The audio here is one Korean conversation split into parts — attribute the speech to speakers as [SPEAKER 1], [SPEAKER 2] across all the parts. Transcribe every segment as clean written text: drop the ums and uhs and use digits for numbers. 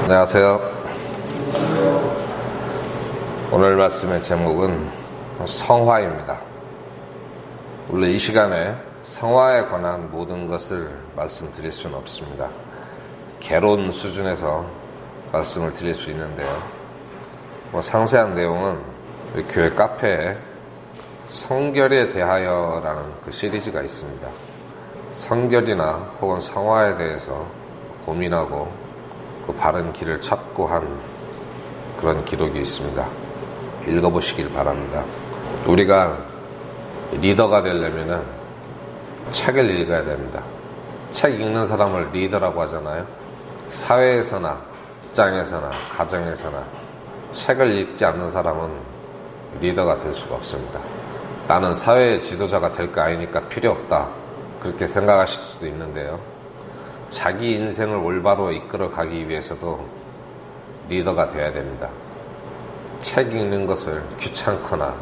[SPEAKER 1] 안녕하세요. 오늘 말씀의 제목은 성화입니다. 물론 이 시간에 성화에 관한 모든 것을 말씀드릴 수는 없습니다. 개론 수준에서 말씀을 드릴 수 있는데요. 상세한 내용은 우리 교회 카페에 성결에 대하여라는 그 시리즈가 있습니다. 성결이나 혹은 성화에 대해서 고민하고 그 바른 길을 찾고 한 그런 기록이 있습니다. 읽어보시길 바랍니다. 우리가 리더가 되려면 책을 읽어야 됩니다. 책 읽는 사람을 리더라고 하잖아요. 사회에서나 직장에서나 가정에서나 책을 읽지 않는 사람은 리더가 될 수가 없습니다. 나는 사회의 지도자가 될 거 아니니까 필요 없다, 그렇게 생각하실 수도 있는데요. 자기 인생을 올바로 이끌어 가기 위해서도 리더가 되어야 됩니다. 책 읽는 것을 귀찮거나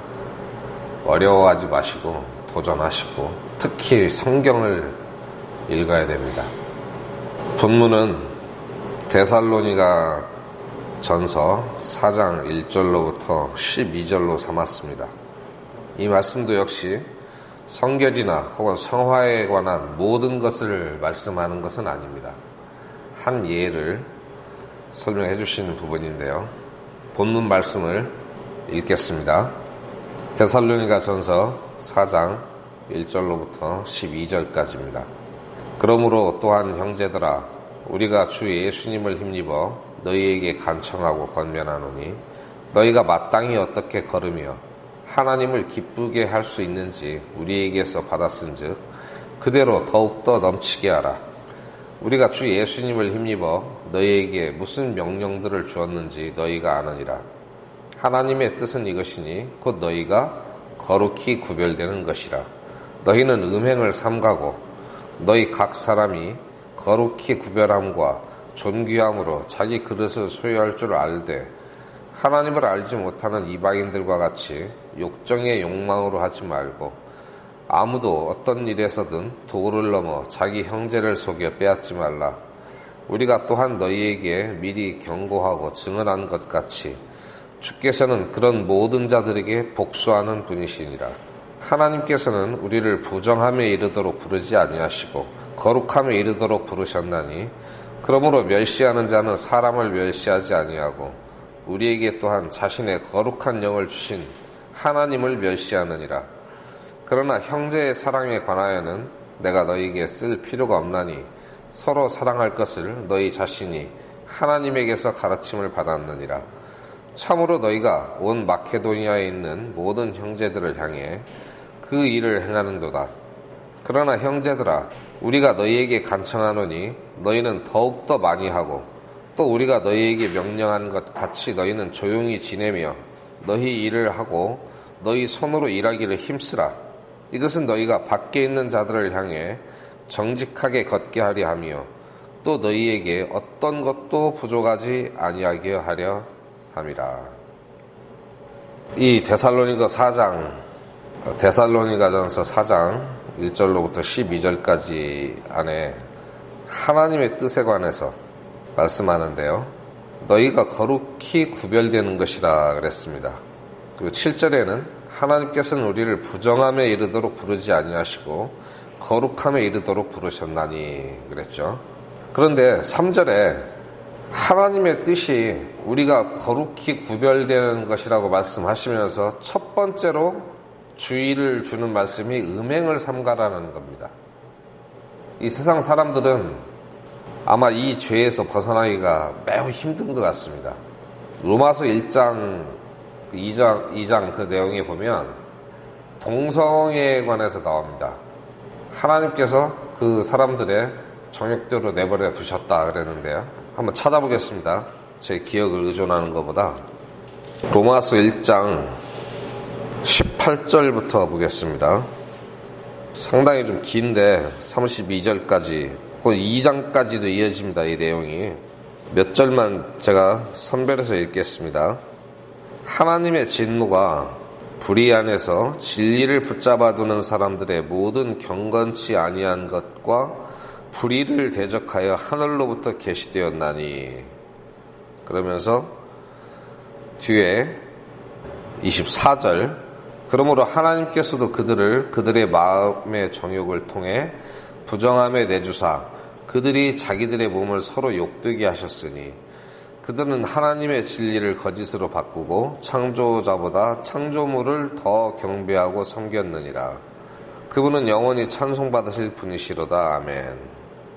[SPEAKER 1] 어려워하지 마시고 도전하시고 특히 성경을 읽어야 됩니다. 본문은 데살로니가 전서 4장 1절로부터 12절로 삼았습니다. 이 말씀도 역시 성결이나 혹은 성화에 관한 모든 것을 말씀하는 것은 아닙니다. 한 예를 설명해 주시는 부분인데요. 본문 말씀을 읽겠습니다. 데살로니가 전서 4장 1절로부터 12절까지입니다. 그러므로 또한 형제들아, 우리가 주 예수님을 힘입어 너희에게 간청하고 권면하노니 너희가 마땅히 어떻게 걸으며 하나님을 기쁘게 할 수 있는지 우리에게서 받았은즉 그대로 더욱더 넘치게 하라. 우리가 주 예수님을 힘입어 너희에게 무슨 명령들을 주었는지 너희가 아느니라. 하나님의 뜻은 이것이니 곧 너희가 거룩히 구별되는 것이라. 너희는 음행을 삼가고 너희 각 사람이 거룩히 구별함과 존귀함으로 자기 그릇을 소유할 줄 알되 하나님을 알지 못하는 이방인들과 같이 욕정의 욕망으로 하지 말고 아무도 어떤 일에서든 도를 넘어 자기 형제를 속여 빼앗지 말라. 우리가 또한 너희에게 미리 경고하고 증언한 것 같이 주께서는 그런 모든 자들에게 복수하는 분이시니라. 하나님께서는 우리를 부정함에 이르도록 부르지 아니하시고 거룩함에 이르도록 부르셨나니 그러므로 멸시하는 자는 사람을 멸시하지 아니하고 우리에게 또한 자신의 거룩한 영을 주신 하나님을 멸시하느니라. 그러나 형제의 사랑에 관하여는 내가 너희에게 쓸 필요가 없나니 서로 사랑할 것을 너희 자신이 하나님에게서 가르침을 받았느니라. 참으로 너희가 온 마케도니아에 있는 모든 형제들을 향해 그 일을 행하는도다. 그러나 형제들아, 우리가 너희에게 간청하노니 너희는 더욱더 많이 하고 또 우리가 너희에게 명령한 것 같이 너희는 조용히 지내며 너희 일을 하고 너희 손으로 일하기를 힘쓰라. 이것은 너희가 밖에 있는 자들을 향해 정직하게 걷게 하려 하며 또 너희에게 어떤 것도 부족하지 아니하게 하려 함이라. 이 데살로니가전서 4장 1절로부터 12절까지 안에 하나님의 뜻에 관해서 말씀하는데요. 너희가 거룩히 구별되는 것이라 그랬습니다. 그리고 7절에는 하나님께서는 우리를 부정함에 이르도록 부르지 아니하시고 거룩함에 이르도록 부르셨나니 그랬죠. 그런데 3절에 하나님의 뜻이 우리가 거룩히 구별되는 것이라고 말씀하시면서 첫 번째로 주의를 주는 말씀이 음행을 삼가라는 겁니다. 이 세상 사람들은 아마 이 죄에서 벗어나기가 매우 힘든 것 같습니다. 로마서 1장 2장 그 내용에 보면 동성애에 관해서 나옵니다. 하나님께서 그 사람들의 정욕대로 내버려 두셨다 그랬는데요. 한번 찾아보겠습니다. 제 기억을 의존하는 것보다. 로마서 1장 18절부터 보겠습니다. 상당히 좀 긴데 32절까지 2장까지도 이어집니다. 이 내용이. 몇 절만 제가 선별해서 읽겠습니다. 하나님의 진노가 불의 안에서 진리를 붙잡아 두는 사람들의 모든 경건치 아니한 것과 불의를 대적하여 하늘로부터 계시되었나니 그러면서 뒤에 24절, 그러므로 하나님께서도 그들의 마음의 정욕을 통해 부정함에 내주사 그들이 자기들의 몸을 서로 욕되게 하셨으니 그들은 하나님의 진리를 거짓으로 바꾸고 창조자보다 창조물을 더 경배하고 섬겼느니라. 그분은 영원히 찬송받으실 분이시로다. 아멘.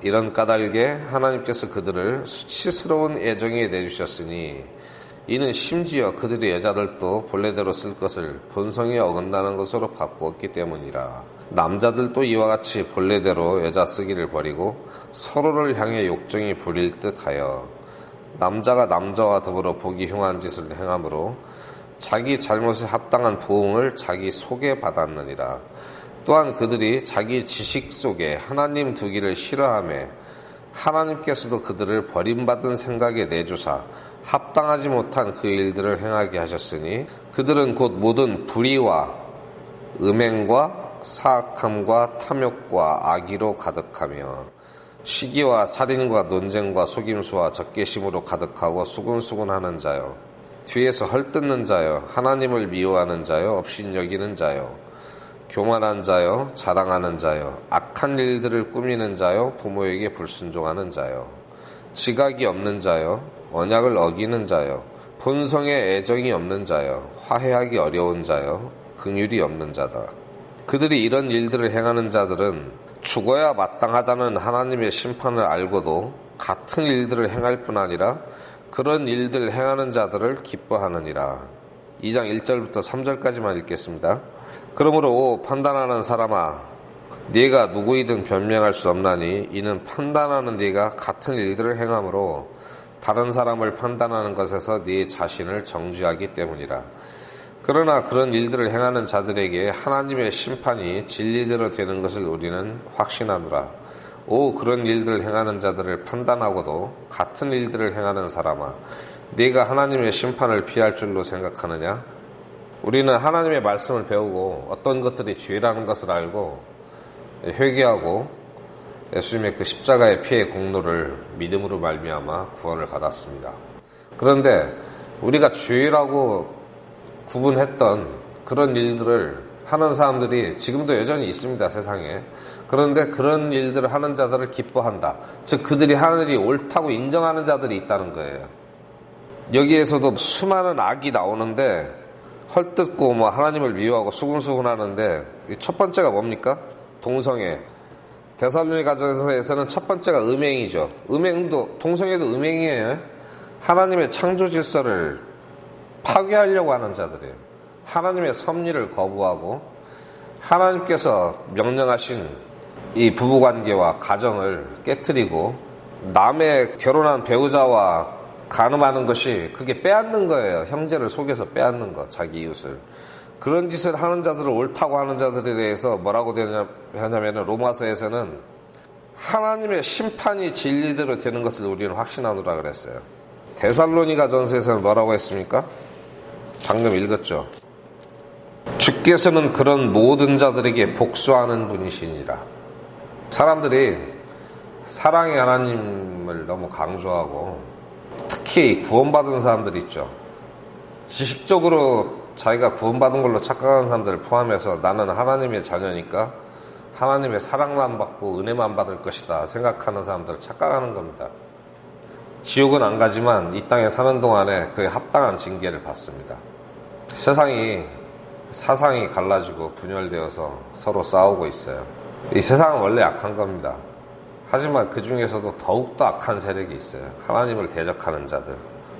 [SPEAKER 1] 이런 까닭에 하나님께서 그들을 수치스러운 애정에 내주셨으니 이는 심지어 그들의 여자들도 본래대로 쓸 것을 본성에 어긋나는 것으로 바꾸었기 때문이라. 남자들도 이와 같이 본래대로 여자 쓰기를 버리고 서로를 향해 욕정이 부릴 듯하여 남자가 남자와 더불어 보기 흉한 짓을 행함으로 자기 잘못에 합당한 보응을 자기 속에 받았느니라. 또한 그들이 자기 지식 속에 하나님 두기를 싫어하며 하나님께서도 그들을 버림받은 생각에 내주사 합당하지 못한 그 일들을 행하게 하셨으니 그들은 곧 모든 불의와 음행과 사악함과 탐욕과 악의로 가득하며 시기와 살인과 논쟁과 속임수와 적개심으로 가득하고 수군수군하는 자요, 뒤에서 헐뜯는 자요, 하나님을 미워하는 자요, 업신여기는 자요, 교만한 자요, 자랑하는 자요, 악한 일들을 꾸미는 자요, 부모에게 불순종하는 자요, 지각이 없는 자요, 언약을 어기는 자요, 본성에 애정이 없는 자요, 화해하기 어려운 자요, 긍휼이 없는 자다. 그들이 이런 일들을 행하는 자들은 죽어야 마땅하다는 하나님의 심판을 알고도 같은 일들을 행할 뿐 아니라 그런 일들을 행하는 자들을 기뻐하느니라. 2장 1절부터 3절까지만 읽겠습니다. 그러므로 판단하는 사람아, 네가 누구이든 변명할 수 없나니 이는 판단하는 네가 같은 일들을 행함으로 다른 사람을 판단하는 것에서 네 자신을 정죄하기 때문이라. 그러나 그런 일들을 행하는 자들에게 하나님의 심판이 진리대로 되는 것을 우리는 확신하노라. 오, 그런 일들을 행하는 자들을 판단하고도 같은 일들을 행하는 사람아, 네가 하나님의 심판을 피할 줄로 생각하느냐? 우리는 하나님의 말씀을 배우고 어떤 것들이 죄라는 것을 알고 회개하고 예수님의 그 십자가의 피의 공로를 믿음으로 말미암아 구원을 받았습니다. 그런데 우리가 죄라고 구분했던 그런 일들을 하는 사람들이 지금도 여전히 있습니다, 세상에. 그런데 그런 일들을 하는 자들을 기뻐한다. 즉 그들이 하는 일이 옳다고 인정하는 자들이 있다는 거예요. 여기에서도 수많은 악이 나오는데 헐뜯고 하나님을 미워하고 수군수군하는데 첫 번째가 뭡니까? 동성애. 데살로니가전서에서는 첫 번째가 음행이죠. 음행도, 동성애도 음행이에요. 하나님의 창조 질서를 파괴하려고 하는 자들이에요. 하나님의 섭리를 거부하고 하나님께서 명령하신 이 부부관계와 가정을 깨트리고 남의 결혼한 배우자와 간음하는 것이 그게 빼앗는 거예요. 형제를 속여서 빼앗는 거, 자기 이웃을. 그런 짓을 하는 자들을 옳다고 하는 자들에 대해서 뭐라고 하냐면 로마서에서는 하나님의 심판이 진리대로 되는 것을 우리는 확신하노라 그랬어요. 데살로니가 전서에서는 뭐라고 했습니까? 방금 읽었죠. 주께서는 그런 모든 자들에게 복수하는 분이시니라. 사람들이 사랑의 하나님을 너무 강조하고 특히 구원받은 사람들 있죠. 지식적으로 자기가 구원받은 걸로 착각하는 사람들을 포함해서 나는 하나님의 자녀니까 하나님의 사랑만 받고 은혜만 받을 것이다 생각하는 사람들을 착각하는 겁니다. 지옥은 안 가지만 이 땅에 사는 동안에 그에 합당한 징계를 받습니다. 사상이 갈라지고 분열되어서 서로 싸우고 있어요. 이 세상은 원래 악한 겁니다. 하지만 그 중에서도 더욱더 악한 세력이 있어요. 하나님을 대적하는 자들,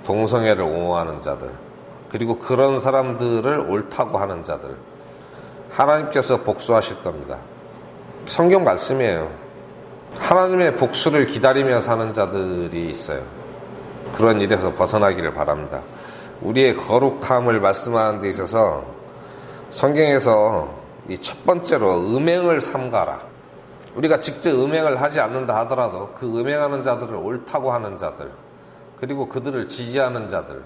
[SPEAKER 1] 동성애를 옹호하는 자들, 그리고 그런 사람들을 옳다고 하는 자들, 하나님께서 복수하실 겁니다. 성경 말씀이에요. 하나님의 복수를 기다리며 사는 자들이 있어요. 그런 일에서 벗어나기를 바랍니다. 우리의 거룩함을 말씀하는 데 있어서 성경에서 이 첫 번째로 음행을 삼가라. 우리가 직접 음행을 하지 않는다 하더라도 그 음행하는 자들을 옳다고 하는 자들, 그리고 그들을 지지하는 자들,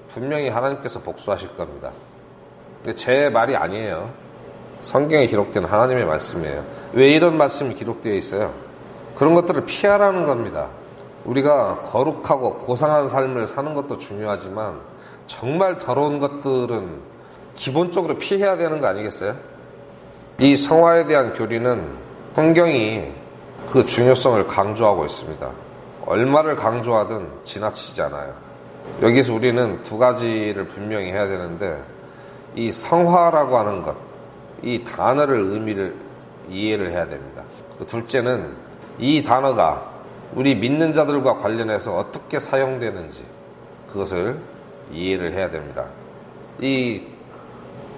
[SPEAKER 1] 분명히 하나님께서 복수하실 겁니다. 근데 제 말이 아니에요. 성경에 기록된 하나님의 말씀이에요. 왜 이런 말씀이 기록되어 있어요? 그런 것들을 피하라는 겁니다. 우리가 거룩하고 고상한 삶을 사는 것도 중요하지만 정말 더러운 것들은 기본적으로 피해야 되는 거 아니겠어요? 이 성화에 대한 교리는 성경이 그 중요성을 강조하고 있습니다. 얼마를 강조하든 지나치지 않아요. 여기서 우리는 두 가지를 분명히 해야 되는데, 이 성화라고 하는 것, 이 단어를 의미를 이해를 해야 됩니다. 둘째는 이 단어가 우리 믿는 자들과 관련해서 어떻게 사용되는지 그것을 이해를 해야 됩니다. 이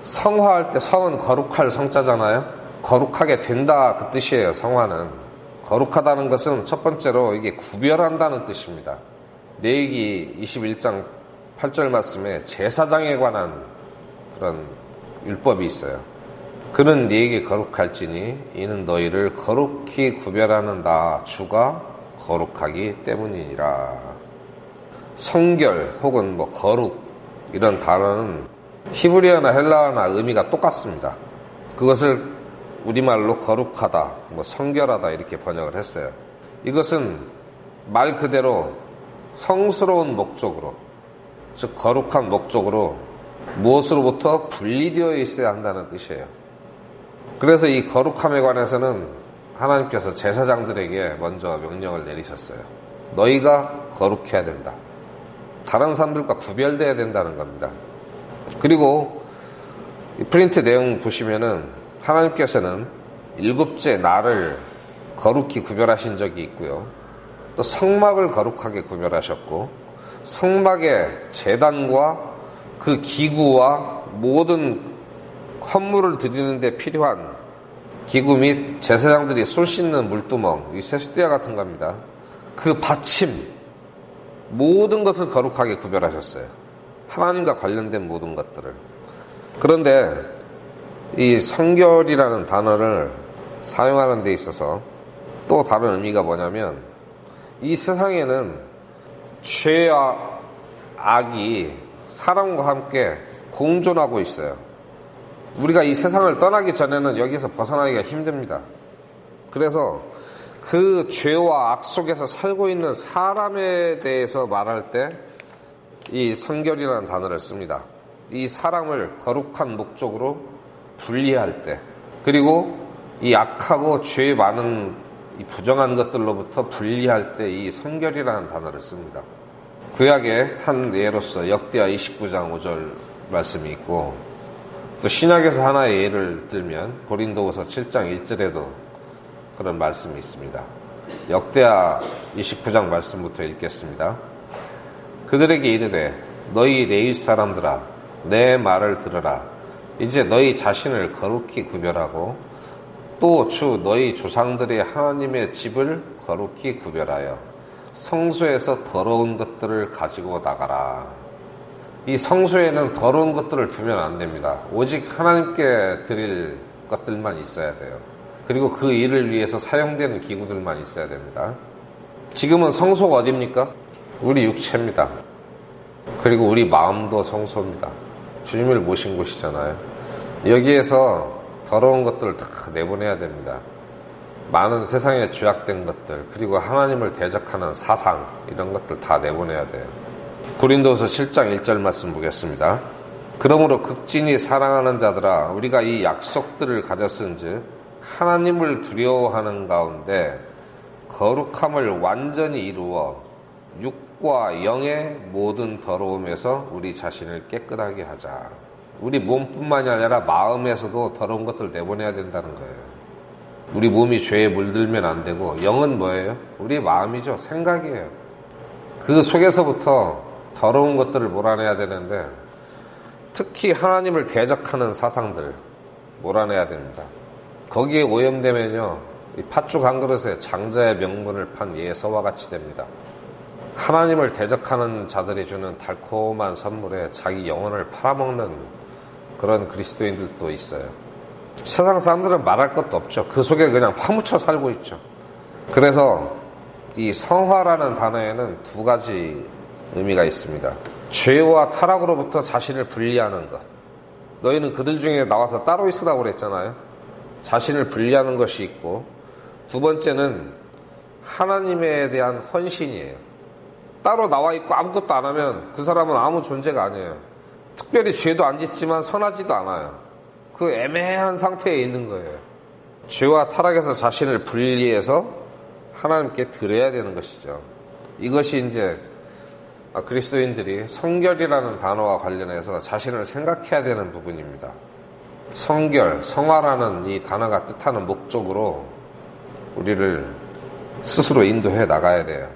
[SPEAKER 1] 성화할 때 성은 거룩할 성자잖아요. 거룩하게 된다 그 뜻이에요. 성화는 거룩하다는 것은 첫 번째로 이게 구별한다는 뜻입니다. 레위기 21장 8절 말씀에 제사장에 관한 그런 율법이 있어요. 그는 네게 거룩할지니 이는 너희를 거룩히 구별하는다. 주가 거룩하기 때문이니라. 성결 혹은 거룩 이런 단어는 히브리어나 헬라어나 의미가 똑같습니다. 그것을 우리말로 거룩하다, 성결하다 이렇게 번역을 했어요. 이것은 말 그대로 성스러운 목적으로, 즉 거룩한 목적으로 무엇으로부터 분리되어 있어야 한다는 뜻이에요. 그래서 이 거룩함에 관해서는 하나님께서 제사장들에게 먼저 명령을 내리셨어요. 너희가 거룩해야 된다. 다른 사람들과 구별돼야 된다는 겁니다. 그리고 이 프린트 내용 보시면은 하나님께서는 일곱째 날을 거룩히 구별하신 적이 있고요. 또 성막을 거룩하게 구별하셨고, 성막의 제단과 그 기구와 모든 헌물을 드리는 데 필요한 기구 및 제사장들이 손 씻는 물두멍, 이 세숫대야 같은 겁니다. 그 받침, 모든 것을 거룩하게 구별하셨어요. 하나님과 관련된 모든 것들을. 그런데 이 성결이라는 단어를 사용하는 데 있어서 또 다른 의미가 뭐냐면, 이 세상에는 죄와 악이 사람과 함께 공존하고 있어요. 우리가 이 세상을 떠나기 전에는 여기서 벗어나기가 힘듭니다. 그래서 그 죄와 악 속에서 살고 있는 사람에 대해서 말할 때 이 성결이라는 단어를 씁니다. 이 사람을 거룩한 목적으로 분리할 때, 그리고 이 악하고 죄 많은 이 부정한 것들로부터 분리할 때 이 성결이라는 단어를 씁니다. 구약의 한 예로서 역대하 29장 5절 말씀이 있고, 또 신약에서 하나의 예를 들면 고린도후서 7장 1절에도 그런 말씀이 있습니다. 역대하 29장 말씀부터 읽겠습니다. 그들에게 이르되 너희 레위 사람들아 내 말을 들으라. 이제 너희 자신을 거룩히 구별하고 또 주 너희 조상들의 하나님의 집을 거룩히 구별하여 성소에서 더러운 것들을 가지고 나가라. 이 성소에는 더러운 것들을 두면 안 됩니다. 오직 하나님께 드릴 것들만 있어야 돼요. 그리고 그 일을 위해서 사용되는 기구들만 있어야 됩니다. 지금은 성소가 어디입니까? 우리 육체입니다. 그리고 우리 마음도 성소입니다. 주님을 모신 곳이잖아요. 여기에서 더러운 것들을 다 내보내야 됩니다. 많은 세상에 죄악된 것들, 그리고 하나님을 대적하는 사상, 이런 것들 다 내보내야 돼요. 고린도후서 7장 1절 말씀 보겠습니다. 그러므로 극진히 사랑하는 자들아 우리가 이 약속들을 가졌은즉 하나님을 두려워하는 가운데 거룩함을 완전히 이루어 육과 영의 모든 더러움에서 우리 자신을 깨끗하게 하자. 우리 몸뿐만이 아니라 마음에서도 더러운 것들을 내보내야 된다는 거예요. 우리 몸이 죄에 물들면 안 되고, 영은 뭐예요? 우리 마음이죠. 생각이에요. 그 속에서부터 더러운 것들을 몰아내야 되는데, 특히 하나님을 대적하는 사상들 몰아내야 됩니다. 거기에 오염되면요, 이 팥죽 한 그릇에 장자의 명분을 판 예서와 같이 됩니다. 하나님을 대적하는 자들이 주는 달콤한 선물에 자기 영혼을 팔아먹는 그런 그리스도인들도 있어요. 세상 사람들은 말할 것도 없죠. 그 속에 그냥 파묻혀 살고 있죠. 그래서 이 성화라는 단어에는 두 가지 의미가 있습니다. 죄와 타락으로부터 자신을 분리하는 것. 너희는 그들 중에 나와서 따로 있으라고 그랬잖아요. 자신을 분리하는 것이 있고, 두 번째는 하나님에 대한 헌신이에요. 따로 나와 있고 아무것도 안 하면 그 사람은 아무 존재가 아니에요. 특별히 죄도 안 짓지만 선하지도 않아요. 그 애매한 상태에 있는 거예요. 죄와 타락에서 자신을 분리해서 하나님께 드려야 되는 것이죠. 이것이 이제 그리스도인들이 성결이라는 단어와 관련해서 자신을 생각해야 되는 부분입니다. 성결, 성화라는 이 단어가 뜻하는 목적으로 우리를 스스로 인도해 나가야 돼요.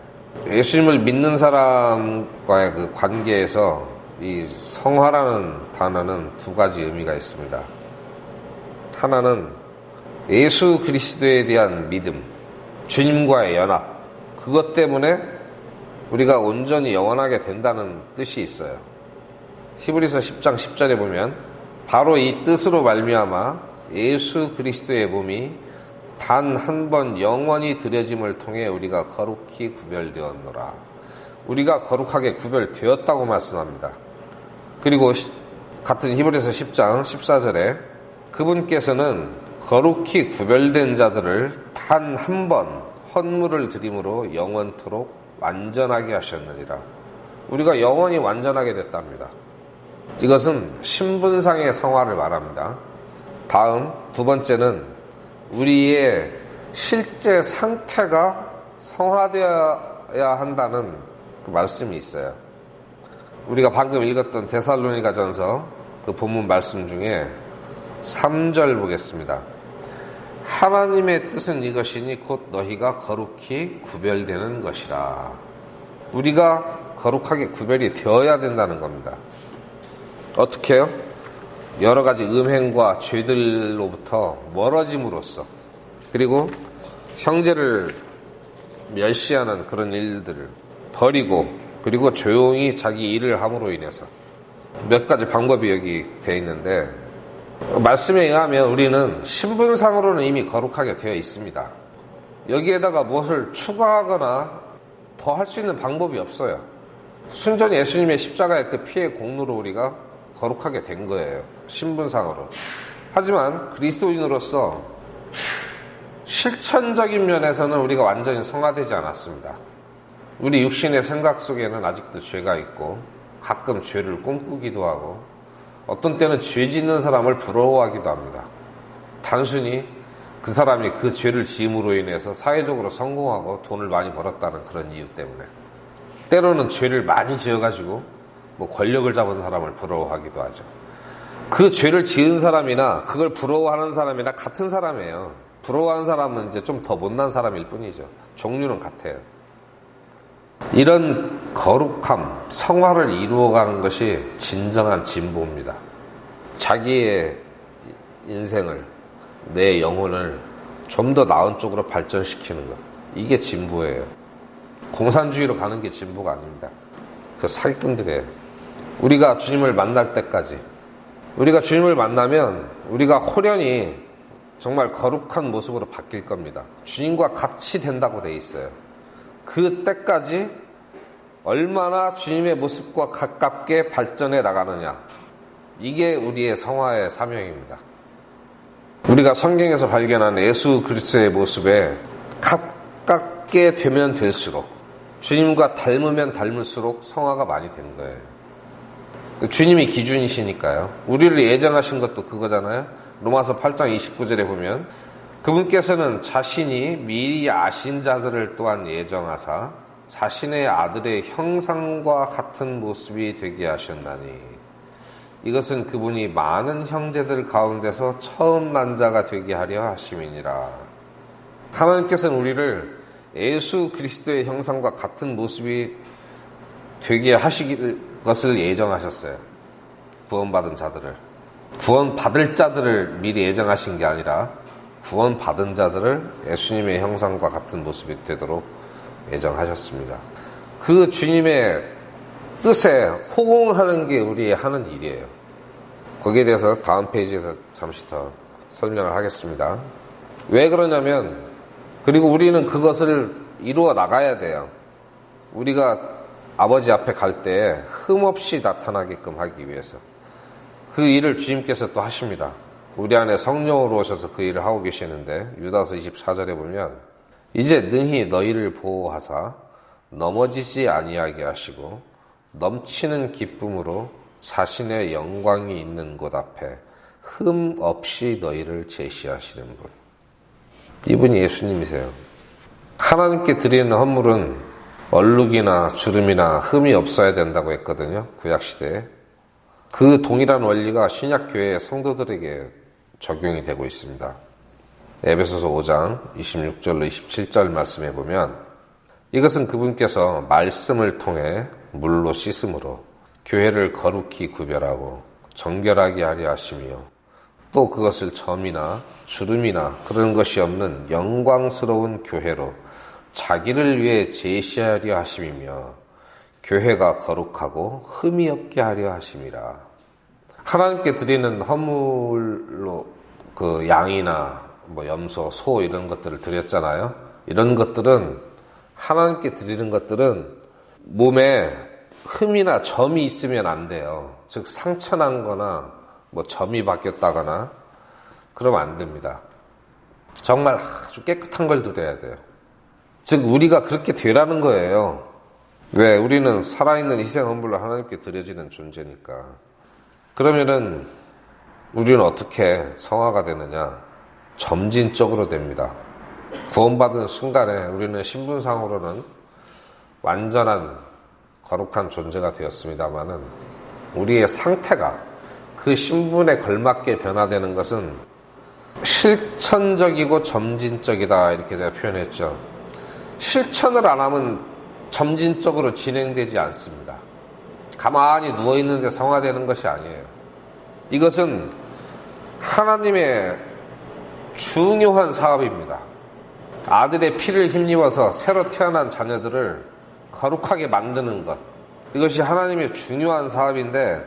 [SPEAKER 1] 예수님을 믿는 사람과의 그 관계에서 이 성화라는 단어는 두 가지 의미가 있습니다. 하나는 예수 그리스도에 대한 믿음, 주님과의 연합, 그것 때문에 우리가 온전히 영원하게 된다는 뜻이 있어요. 히브리서 10장 10절에 보면 바로 이 뜻으로 말미암아 예수 그리스도의 몸이 단 한 번 영원히 드려짐을 통해 우리가 거룩히 구별되었노라. 우리가 거룩하게 구별되었다고 말씀합니다. 그리고 같은 히브리서 10장 14절에 그분께서는 거룩히 구별된 자들을 단 한 번 헌물을 드림으로 영원토록 완전하게 하셨느니라. 우리가 영원히 완전하게 됐답니다. 이것은 신분상의 성화를 말합니다. 다음 두 번째는 우리의 실제 상태가 성화되어야 한다는 그 말씀이 있어요. 우리가 방금 읽었던 데살로니가전서 그 본문 말씀 중에 3절 보겠습니다. 하나님의 뜻은 이것이니 곧 너희가 거룩히 구별되는 것이라. 우리가 거룩하게 구별이 되어야 된다는 겁니다. 어떻게 해요? 여러 가지 음행과 죄들로부터 멀어짐으로써, 그리고 형제를 멸시하는 그런 일들을 버리고, 그리고 조용히 자기 일을 함으로 인해서 몇 가지 방법이 여기 되어 있는데, 말씀에 의하면 우리는 신분상으로는 이미 거룩하게 되어 있습니다. 여기에다가 무엇을 추가하거나 더 할 수 있는 방법이 없어요. 순전히 예수님의 십자가의 그 피의 공로로 우리가 거룩하게 된 거예요. 신분상으로. 하지만 그리스도인으로서 실천적인 면에서는 우리가 완전히 성화되지 않았습니다. 우리 육신의 생각 속에는 아직도 죄가 있고 가끔 죄를 꿈꾸기도 하고 어떤 때는 죄 짓는 사람을 부러워하기도 합니다. 단순히 그 사람이 그 죄를 지음으로 인해서 사회적으로 성공하고 돈을 많이 벌었다는 그런 이유 때문에. 때로는 죄를 많이 지어가지고 권력을 잡은 사람을 부러워하기도 하죠. 그 죄를 지은 사람이나 그걸 부러워하는 사람이나 같은 사람이에요. 부러워하는 사람은 이제 좀 더 못난 사람일 뿐이죠. 종류는 같아요. 이런 거룩함, 성화를 이루어가는 것이 진정한 진보입니다. 자기의 인생을, 내 영혼을 좀 더 나은 쪽으로 발전시키는 것. 이게 진보예요. 공산주의로 가는 게 진보가 아닙니다. 그 사기꾼들이에요. 우리가 주님을 만날 때까지, 우리가 주님을 만나면 우리가 호련히 정말 거룩한 모습으로 바뀔 겁니다. 주님과 같이 된다고 돼 있어요. 그 때까지 얼마나 주님의 모습과 가깝게 발전해 나가느냐, 이게 우리의 성화의 사명입니다. 우리가 성경에서 발견한 예수 그리스도의 모습에 가깝게 되면 될수록, 주님과 닮으면 닮을수록 성화가 많이 되는 거예요. 주님이 기준이시니까요. 우리를 예정하신 것도 그거잖아요. 로마서 8장 29절에 보면 그분께서는 자신이 미리 아신 자들을 또한 예정하사 자신의 아들의 형상과 같은 모습이 되게 하셨나니 이것은 그분이 많은 형제들 가운데서 처음 난 자가 되게 하려 하심이니라. 하나님께서는 우리를 예수 그리스도의 형상과 같은 모습이 되게 하시길 것을 예정하셨어요. 구원받은 자들을. 구원받을 자들을 미리 예정하신 게 아니라 구원받은 자들을 예수님의 형상과 같은 모습이 되도록 예정하셨습니다. 그 주님의 뜻에 호응하는 게 우리의 하는 일이에요. 거기에 대해서 다음 페이지에서 잠시 더 설명을 하겠습니다. 왜 그러냐면, 그리고 우리는 그것을 이루어 나가야 돼요. 우리가 아버지 앞에 갈 때 흠없이 나타나게끔 하기 위해서. 그 일을 주님께서 또 하십니다. 우리 안에 성령으로 오셔서 그 일을 하고 계시는데, 유다서 24절에 보면 이제 능히 너희를 보호하사 넘어지지 아니하게 하시고 넘치는 기쁨으로 자신의 영광이 있는 곳 앞에 흠 없이 너희를 제시하시는 분. 이분이 예수님이세요. 하나님께 드리는 헌물은 얼룩이나 주름이나 흠이 없어야 된다고 했거든요. 구약시대에. 그 동일한 원리가 신약교회 성도들에게 적용이 되고 있습니다. 에베소서 5장 26절로 27절 말씀해 보면 이것은 그분께서 말씀을 통해 물로 씻음으로 교회를 거룩히 구별하고 정결하게 하려 하시며 또 그것을 점이나 주름이나 그런 것이 없는 영광스러운 교회로 자기를 위해 제시하려 하심이며 교회가 거룩하고 흠이 없게 하려 하심이라. 하나님께 드리는 헌물로 그 양이나 염소, 소 이런 것들을 드렸잖아요. 이런 것들은 하나님께 드리는 것들은 몸에 흠이나 점이 있으면 안 돼요. 즉 상처난 거나 점이 바뀌었다거나 그러면 안 됩니다. 정말 아주 깨끗한 걸 드려야 돼요. 즉 우리가 그렇게 되라는 거예요. 왜? 우리는 살아있는 희생 헌물로 하나님께 드려지는 존재니까. 그러면은 우리는 어떻게 성화가 되느냐? 점진적으로 됩니다. 구원받은 순간에 우리는 신분상으로는 완전한 거룩한 존재가 되었습니다마는 우리의 상태가 그 신분에 걸맞게 변화되는 것은 실천적이고 점진적이다 이렇게 제가 표현했죠. 실천을 안 하면 점진적으로 진행되지 않습니다. 가만히 누워있는데 성화되는 것이 아니에요. 이것은 하나님의 중요한 사업입니다. 아들의 피를 힘입어서 새로 태어난 자녀들을 거룩하게 만드는 것. 이것이 하나님의 중요한 사업인데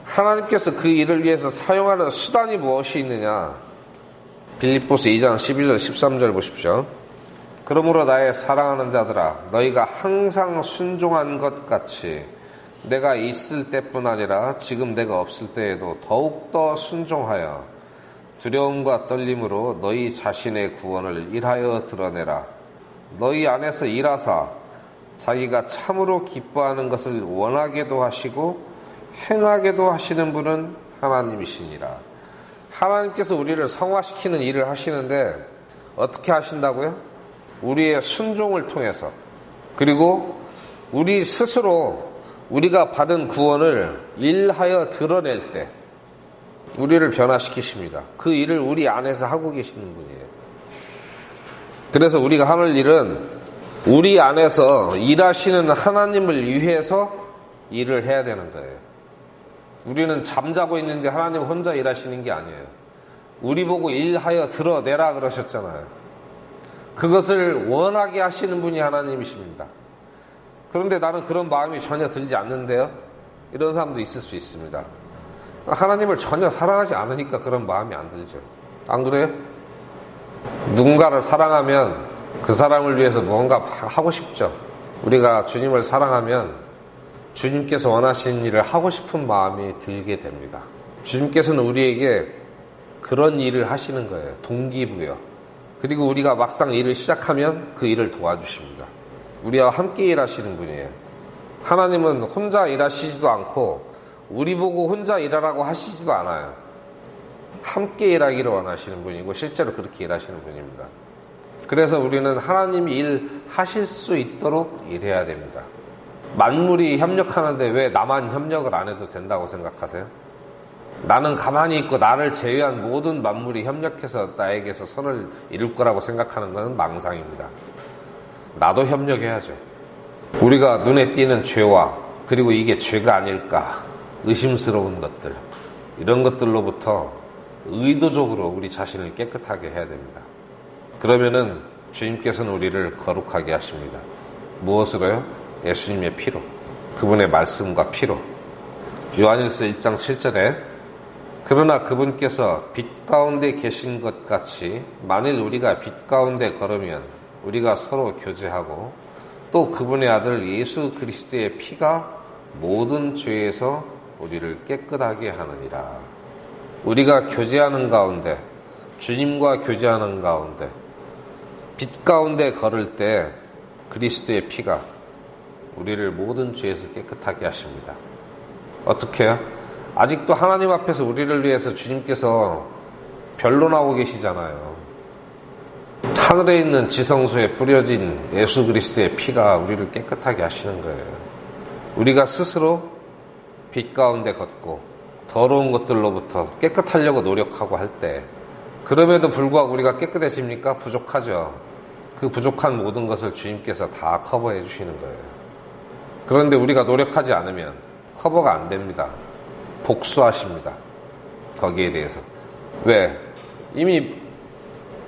[SPEAKER 1] 하나님께서 그 일을 위해서 사용하는 수단이 무엇이 있느냐. 빌립보서 2장 12절 13절 보십시오. 그러므로 나의 사랑하는 자들아 너희가 항상 순종한 것 같이 내가 있을 때뿐 아니라 지금 내가 없을 때에도 더욱더 순종하여 두려움과 떨림으로 너희 자신의 구원을 일하여 드러내라. 너희 안에서 일하사 자기가 참으로 기뻐하는 것을 원하게도 하시고 행하게도 하시는 분은 하나님이시니라. 하나님께서 우리를 성화시키는 일을 하시는데 어떻게 하신다고요? 우리의 순종을 통해서, 그리고 우리 스스로 우리가 받은 구원을 일하여 드러낼 때 우리를 변화시키십니다. 그 일을 우리 안에서 하고 계시는 분이에요. 그래서 우리가 하는 일은 우리 안에서 일하시는 하나님을 위해서 일을 해야 되는 거예요. 우리는 잠자고 있는데 하나님 혼자 일하시는 게 아니에요. 우리 보고 일하여 드러내라 그러셨잖아요. 그것을 원하게 하시는 분이 하나님이십니다. 그런데 나는 그런 마음이 전혀 들지 않는데요. 이런 사람도 있을 수 있습니다. 하나님을 전혀 사랑하지 않으니까 그런 마음이 안 들죠. 안 그래요? 누군가를 사랑하면 그 사람을 위해서 무언가 하고 싶죠. 우리가 주님을 사랑하면 주님께서 원하시는 일을 하고 싶은 마음이 들게 됩니다. 주님께서는 우리에게 그런 일을 하시는 거예요. 동기부여. 그리고 우리가 막상 일을 시작하면 그 일을 도와주십니다. 우리와 함께 일하시는 분이에요. 하나님은 혼자 일하시지도 않고 우리 보고 혼자 일하라고 하시지도 않아요. 함께 일하기를 원하시는 분이고 실제로 그렇게 일하시는 분입니다. 그래서 우리는 하나님이 일하실 수 있도록 일해야 됩니다. 만물이 협력하는데 왜 나만 협력을 안 해도 된다고 생각하세요? 나는 가만히 있고 나를 제외한 모든 만물이 협력해서 나에게서 선을 이룰 거라고 생각하는 것은 망상입니다. 나도 협력해야죠. 우리가 눈에 띄는 죄와 그리고 이게 죄가 아닐까 의심스러운 것들, 이런 것들로부터 의도적으로 우리 자신을 깨끗하게 해야 됩니다. 그러면은 주님께서는 우리를 거룩하게 하십니다. 무엇으로요? 예수님의 피로, 그분의 말씀과 피로. 요한일서 1장 7절에 그러나 그분께서 빛 가운데 계신 것 같이 만일 우리가 빛 가운데 걸으면 우리가 서로 교제하고 또 그분의 아들 예수 그리스도의 피가 모든 죄에서 우리를 깨끗하게 하느니라. 우리가 교제하는 가운데, 주님과 교제하는 가운데 빛 가운데 걸을 때 그리스도의 피가 우리를 모든 죄에서 깨끗하게 하십니다. 어떻게 해요? 아직도 하나님 앞에서 우리를 위해서 주님께서 변론하고 계시잖아요. 하늘에 있는 지성소에 뿌려진 예수 그리스도의 피가 우리를 깨끗하게 하시는 거예요. 우리가 스스로 빛 가운데 걷고 더러운 것들로부터 깨끗하려고 노력하고 할 때, 그럼에도 불구하고 우리가 깨끗해집니까? 부족하죠. 그 부족한 모든 것을 주님께서 다 커버해 주시는 거예요. 그런데 우리가 노력하지 않으면 커버가 안 됩니다. 복수하십니다. 거기에 대해서. 왜? 이미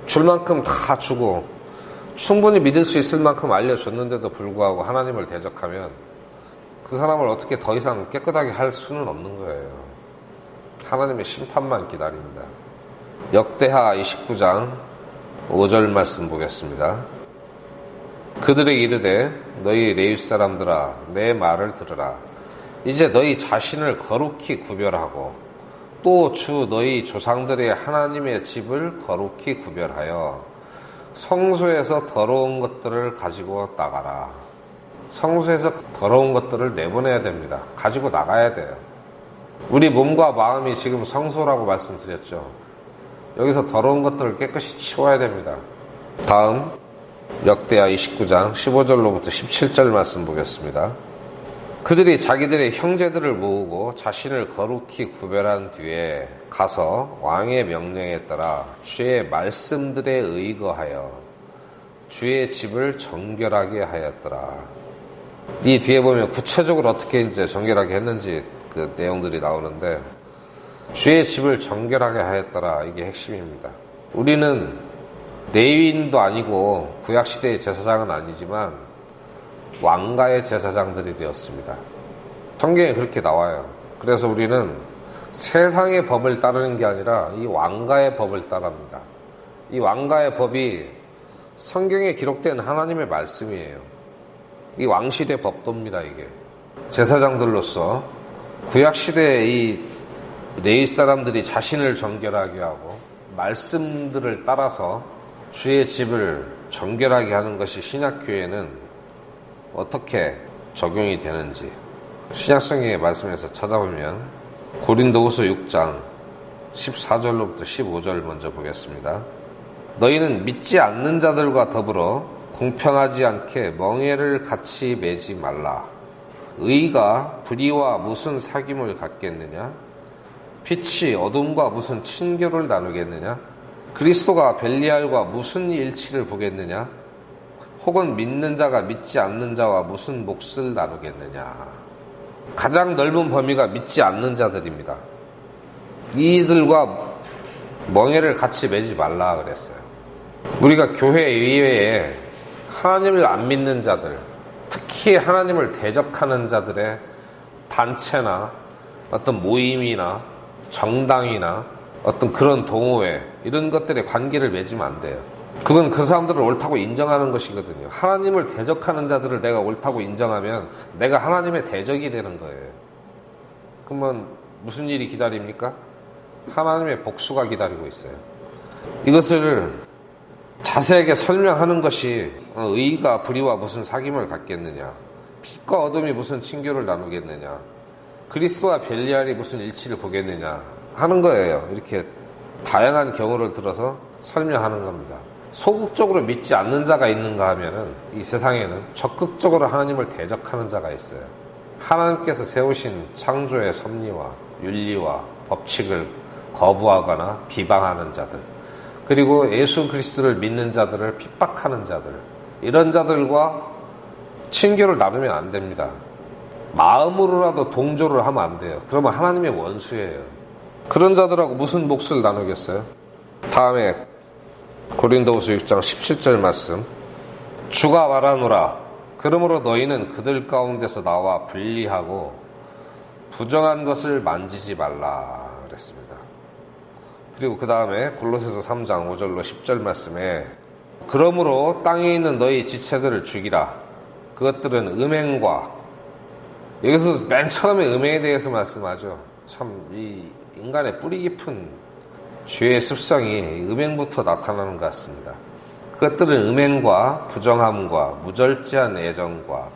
[SPEAKER 1] 줄 만큼 다 주고 충분히 믿을 수 있을 만큼 알려줬는데도 불구하고 하나님을 대적하면 그 사람을 어떻게 더 이상 깨끗하게 할 수는 없는 거예요. 하나님의 심판만 기다립니다. 역대하 29장 5절 말씀 보겠습니다. 그들에게 이르되 너희 레위 사람들아 내 말을 들으라. 이제 너희 자신을 거룩히 구별하고 또 주 너희 조상들의 하나님의 집을 거룩히 구별하여 성소에서 더러운 것들을 가지고 나가라. 성소에서 더러운 것들을 내보내야 됩니다. 가지고 나가야 돼요. 우리 몸과 마음이 지금 성소라고 말씀드렸죠. 여기서 더러운 것들을 깨끗이 치워야 됩니다. 다음 역대하 29장 15절로부터 17절 말씀 보겠습니다. 그들이 자기들의 형제들을 모으고 자신을 거룩히 구별한 뒤에 가서 왕의 명령에 따라 주의 말씀들에 의거하여 주의 집을 정결하게 하였더라. 이 뒤에 보면 구체적으로 어떻게 이제 정결하게 했는지 그 내용들이 나오는데, 주의 집을 정결하게 하였더라. 이게 핵심입니다. 우리는 레위인도 아니고 구약시대의 제사장은 아니지만 왕가의 제사장들이 되었습니다. 성경에 그렇게 나와요. 그래서 우리는 세상의 법을 따르는 게 아니라 이 왕가의 법을 따릅니다. 이 왕가의 법이 성경에 기록된 하나님의 말씀이에요. 이 왕시대 법도입니다. 이게 제사장들로서 구약시대의 이 레위 사람들이 자신을 정결하게 하고 말씀들을 따라서 주의 집을 정결하게 하는 것이 신약교회는 어떻게 적용이 되는지 신약성경의 말씀에서 찾아보면 고린도후서 6장 14절로부터 15절 먼저 보겠습니다. 너희는 믿지 않는 자들과 더불어 공평하지 않게 멍에를 같이 매지 말라. 의가 불의와 무슨 사귐을 갖겠느냐? 빛이 어둠과 무슨 친교를 나누겠느냐? 그리스도가 벨리알과 무슨 일치를 보겠느냐? 혹은 믿는 자가 믿지 않는 자와 무슨 몫을 나누겠느냐? 가장 넓은 범위가 믿지 않는 자들입니다. 이들과 멍에를 같이 매지 말라 그랬어요. 우리가 교회 이외에 하나님을 안 믿는 자들, 특히 하나님을 대적하는 자들의 단체나 어떤 모임이나 정당이나 어떤 그런 동호회, 이런 것들에 관계를 맺으면 안 돼요. 그건 그 사람들을 옳다고 인정하는 것이거든요. 하나님을 대적하는 자들을 내가 옳다고 인정하면 내가 하나님의 대적이 되는 거예요. 그러면 무슨 일이 기다립니까? 하나님의 복수가 기다리고 있어요. 이것을 자세하게 설명하는 것이 의가 불의와 무슨 사귐을 갖겠느냐, 빛과 어둠이 무슨 친교를 나누겠느냐, 그리스도와 벨리알이 무슨 일치를 보겠느냐 하는 거예요. 이렇게 다양한 경우를 들어서 설명하는 겁니다. 소극적으로 믿지 않는 자가 있는가 하면은 이 세상에는 적극적으로 하나님을 대적하는 자가 있어요. 하나님께서 세우신 창조의 섭리와 윤리와 법칙을 거부하거나 비방하는 자들, 그리고 예수 그리스도를 믿는 자들을 핍박하는 자들, 이런 자들과 친교를 나누면 안 됩니다. 마음으로라도 동조를 하면 안 돼요. 그러면 하나님의 원수예요. 그런 자들하고 무슨 몫을 나누겠어요? 다음에 고린도후서 6장 17절 말씀. 주가 말하노라. 그러므로 너희는 그들 가운데서 나와 분리하고 부정한 것을 만지지 말라 그랬습니다. 그리고 그 다음에 골로새서 3장 5절로 10절 말씀에 그러므로 땅에 있는 너희 지체들을 죽이라. 그것들은 음행과, 여기서 맨 처음에 음행에 대해서 말씀하죠. 참 이 인간의 뿌리 깊은 죄의 습성이 음행부터 나타나는 것 같습니다. 그것들은 음행과 부정함과 무절제한 애정과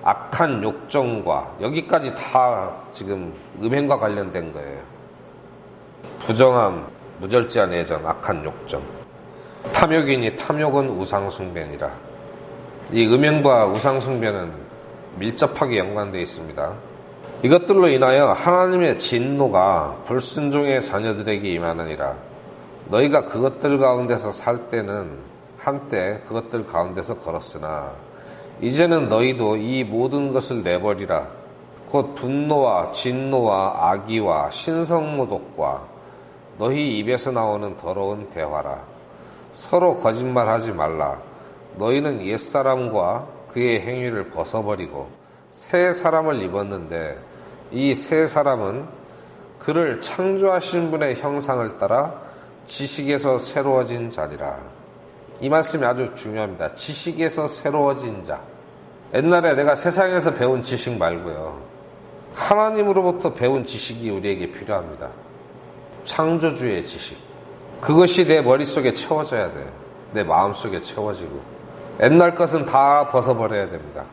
[SPEAKER 1] 악한 욕정과 여기까지 다 지금 음행과 관련된 거예요. 부정함, 무절제한 애정, 악한 욕정. 탐욕이니 탐욕은 우상숭배니라. 이 음행과 우상숭배는 밀접하게 연관되어 있습니다. 이것들로 인하여 하나님의 진노가 불순종의 자녀들에게 임하느니라. 너희가 그것들 가운데서 살 때는 한때 그것들 가운데서 걸었으나 이제는 너희도 이 모든 것을 내버리라. 곧 분노와 진노와 악의와 신성모독과 너희 입에서 나오는 더러운 대화라. 서로 거짓말하지 말라. 너희는 옛사람과 그의 행위를 벗어버리고 새 사람을 입었는데 이 새 사람은 그를 창조하신 분의 형상을 따라 지식에서 새로워진 자리라. 이 말씀이 아주 중요합니다. 지식에서 새로워진 자. 옛날에 내가 세상에서 배운 지식 말고요. 하나님으로부터 배운 지식이 우리에게 필요합니다. 창조주의 지식. 그것이 내 머릿속에 채워져야 돼요. 내 마음속에 채워지고. 옛날 것은 다 벗어버려야 됩니다.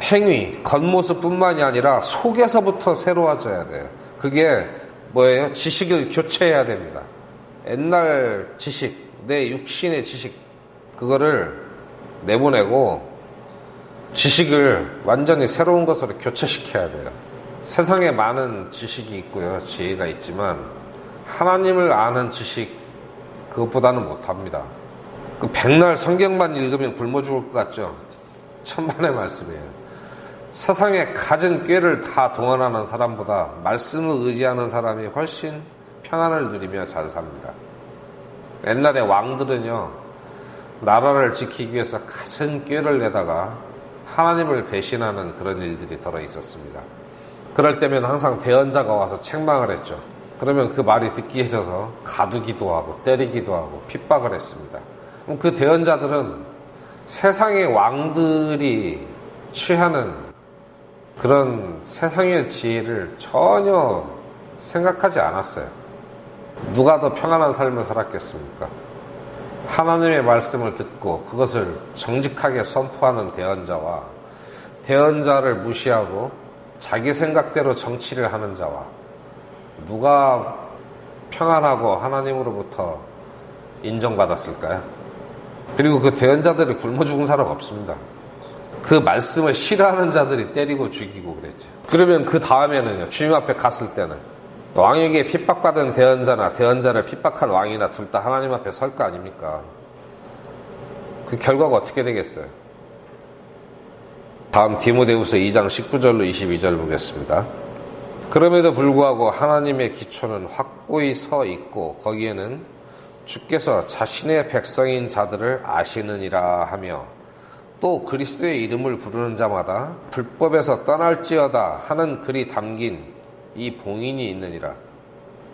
[SPEAKER 1] 행위, 겉모습뿐만이 아니라 속에서부터 새로워져야 돼요. 그게 뭐예요? 지식을 교체해야 됩니다. 옛날 지식, 내 육신의 지식, 그거를 내보내고 지식을 완전히 새로운 것으로 교체시켜야 돼요. 세상에 많은 지식이 있고요. 지혜가 있지만 하나님을 아는 지식, 그것보다는 못합니다. 그 백날 성경만 읽으면 굶어 죽을 것 같죠? 천만의 말씀이에요. 세상에 가진 꾀를 다 동원하는 사람보다 말씀을 의지하는 사람이 훨씬 평안을 누리며 잘 삽니다. 옛날에 왕들은요, 나라를 지키기 위해서 가진 꾀를 내다가 하나님을 배신하는 그런 일들이 들어 있었습니다. 그럴 때면 항상 대언자가 와서 책망을 했죠. 그러면 그 말이 듣기 싫어서 가두기도 하고 때리기도 하고 핍박을 했습니다. 그럼 그 대언자들은 세상의 왕들이 취하는 그런 세상의 지혜를 전혀 생각하지 않았어요. 누가 더 평안한 삶을 살았겠습니까? 하나님의 말씀을 듣고 그것을 정직하게 선포하는 대언자와 대언자를 무시하고 자기 생각대로 정치를 하는 자와 누가 평안하고 하나님으로부터 인정받았을까요? 그리고 그 대언자들이 굶어 죽은 사람 없습니다. 그 말씀을 싫어하는 자들이 때리고 죽이고 그랬죠. 그러면 그 다음에는요, 주님 앞에 갔을 때는 왕에게 핍박받은 대언자나 대언자를 핍박한 왕이나 둘 다 하나님 앞에 설 거 아닙니까? 그 결과가 어떻게 되겠어요? 다음 디모데후서 2장 19절로 22절 보겠습니다. 그럼에도 불구하고 하나님의 기초는 확고히 서 있고 거기에는 주께서 자신의 백성인 자들을 아시느니라 하며 또 그리스도의 이름을 부르는 자마다 불법에서 떠날지어다 하는 글이 담긴 이 봉인이 있느니라.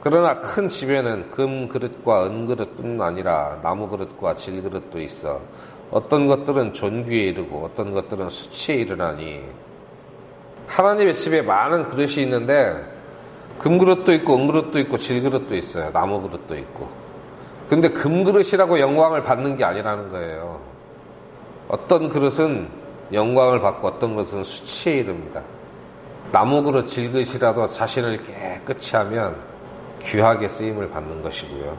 [SPEAKER 1] 그러나 큰 집에는 금 그릇과 은 그릇뿐 아니라 나무 그릇과 질 그릇도 있어 어떤 것들은 존귀에 이르고 어떤 것들은 수치에 이르나니. 하나님의 집에 많은 그릇이 있는데 금 그릇도 있고 은 그릇도 있고 질 그릇도 있어요. 나무 그릇도 있고. 근데 금 그릇이라고 영광을 받는 게 아니라는 거예요. 어떤 그릇은 영광을 받고 어떤 것은 수치에 이릅니다. 나무 그릇, 질 그릇이라도 자신을 깨끗이 하면 귀하게 쓰임을 받는 것이고요.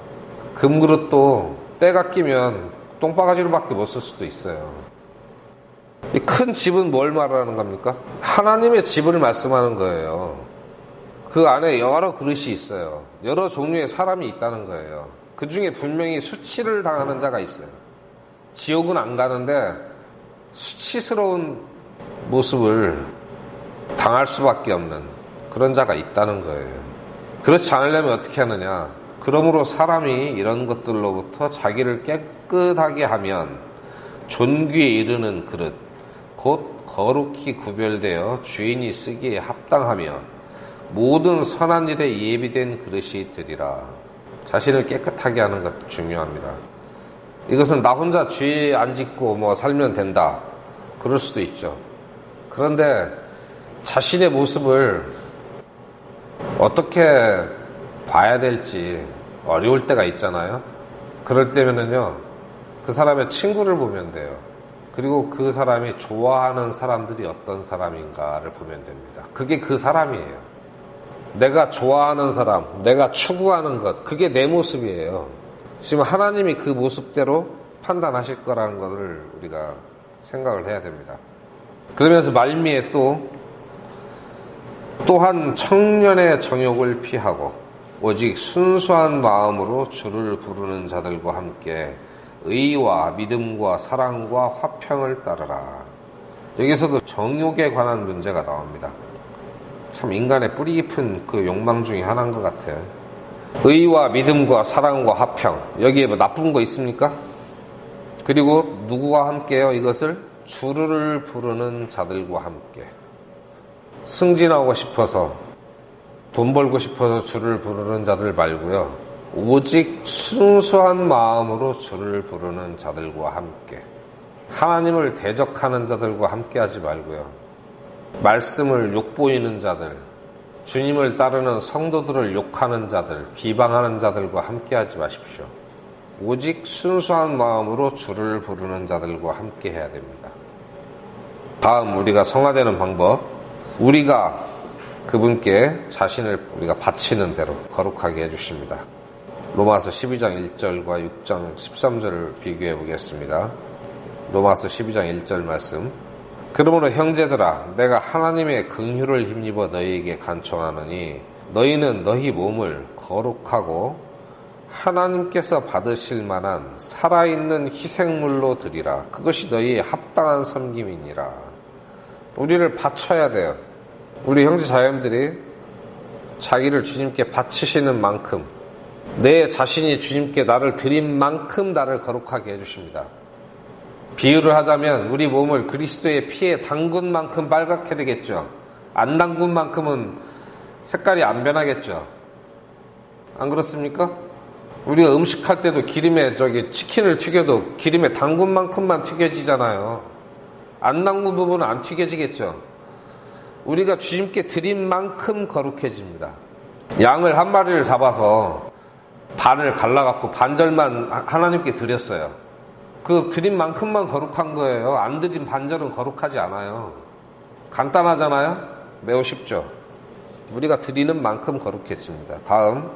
[SPEAKER 1] 금 그릇도 때가 끼면 똥바가지로밖에 못 쓸 수도 있어요. 이 큰 집은 뭘 말하는 겁니까? 하나님의 집을 말씀하는 거예요. 그 안에 여러 그릇이 있어요. 여러 종류의 사람이 있다는 거예요. 그 중에 분명히 수치를 당하는 자가 있어요. 지옥은 안 가는데 수치스러운 모습을 당할 수밖에 없는 그런 자가 있다는 거예요. 그렇지 않으려면 어떻게 하느냐? 그러므로 사람이 이런 것들로부터 자기를 깨끗하게 하면 존귀에 이르는 그릇, 곧 거룩히 구별되어 주인이 쓰기에 합당하며 모든 선한 일에 예비된 그릇이 되리라. 자신을 깨끗하게 하는 것 중요합니다. 이것은 나 혼자 죄 안 짓고 살면 된다. 그럴 수도 있죠. 그런데 자신의 모습을 어떻게 봐야 될지 어려울 때가 있잖아요. 그럴 때면은요, 그 사람의 친구를 보면 돼요. 그리고 그 사람이 좋아하는 사람들이 어떤 사람인가를 보면 됩니다. 그게 그 사람이에요. 내가 좋아하는 사람, 내가 추구하는 것, 그게 내 모습이에요. 지금 하나님이 그 모습대로 판단하실 거라는 것을 우리가 생각을 해야 됩니다. 그러면서 말미에 또한 청년의 정욕을 피하고 오직 순수한 마음으로 주를 부르는 자들과 함께 의와 믿음과 사랑과 화평을 따르라. 여기서도 정욕에 관한 문제가 나옵니다. 참 인간의 뿌리 깊은 그 욕망 중에 하나인 것 같아요. 의와 믿음과 사랑과 화평, 여기에 뭐 나쁜 거 있습니까? 그리고 누구와 함께요? 이것을 주를 부르는 자들과 함께. 승진하고 싶어서, 돈 벌고 싶어서 주를 부르는 자들 말고요. 오직 순수한 마음으로 주를 부르는 자들과 함께. 하나님을 대적하는 자들과 함께 하지 말고요. 말씀을 욕보이는 자들, 주님을 따르는 성도들을 욕하는 자들, 비방하는 자들과 함께 하지 마십시오. 오직 순수한 마음으로 주를 부르는 자들과 함께 해야 됩니다. 다음 우리가 성화되는 방법, 우리가 그분께 자신을 우리가 바치는 대로 거룩하게 해주십니다. 로마서 12장 1절과 6장 13절을 비교해 보겠습니다. 로마서 12장 1절 말씀. 그러므로 형제들아, 내가 하나님의 긍휼을 힘입어 너희에게 간청하노니 너희는 너희 몸을 거룩하고 하나님께서 받으실 만한 살아있는 희생물로 드리라. 그것이 너희의 합당한 섬김이니라. 우리를 바쳐야 돼요. 우리 형제 자매들이 자기를 주님께 바치시는 만큼, 내 자신이 주님께 나를 드린 만큼 나를 거룩하게 해주십니다. 비유를 하자면 우리 몸을 그리스도의 피에 담근 만큼 빨갛게 되겠죠. 안 담근 만큼은 색깔이 안 변하겠죠. 안 그렇습니까? 우리가 음식할 때도 기름에 치킨을 튀겨도 기름에 담근 만큼만 튀겨지잖아요. 안 담근 부분은 안 튀겨지겠죠. 우리가 주님께 드린 만큼 거룩해집니다. 양을 한 마리를 잡아서 반을 갈라갖고 반절만 하나님께 드렸어요. 그 드린 만큼만 거룩한 거예요. 안 드린 반절은 거룩하지 않아요. 간단하잖아요. 매우 쉽죠. 우리가 드리는 만큼 거룩해집니다. 다음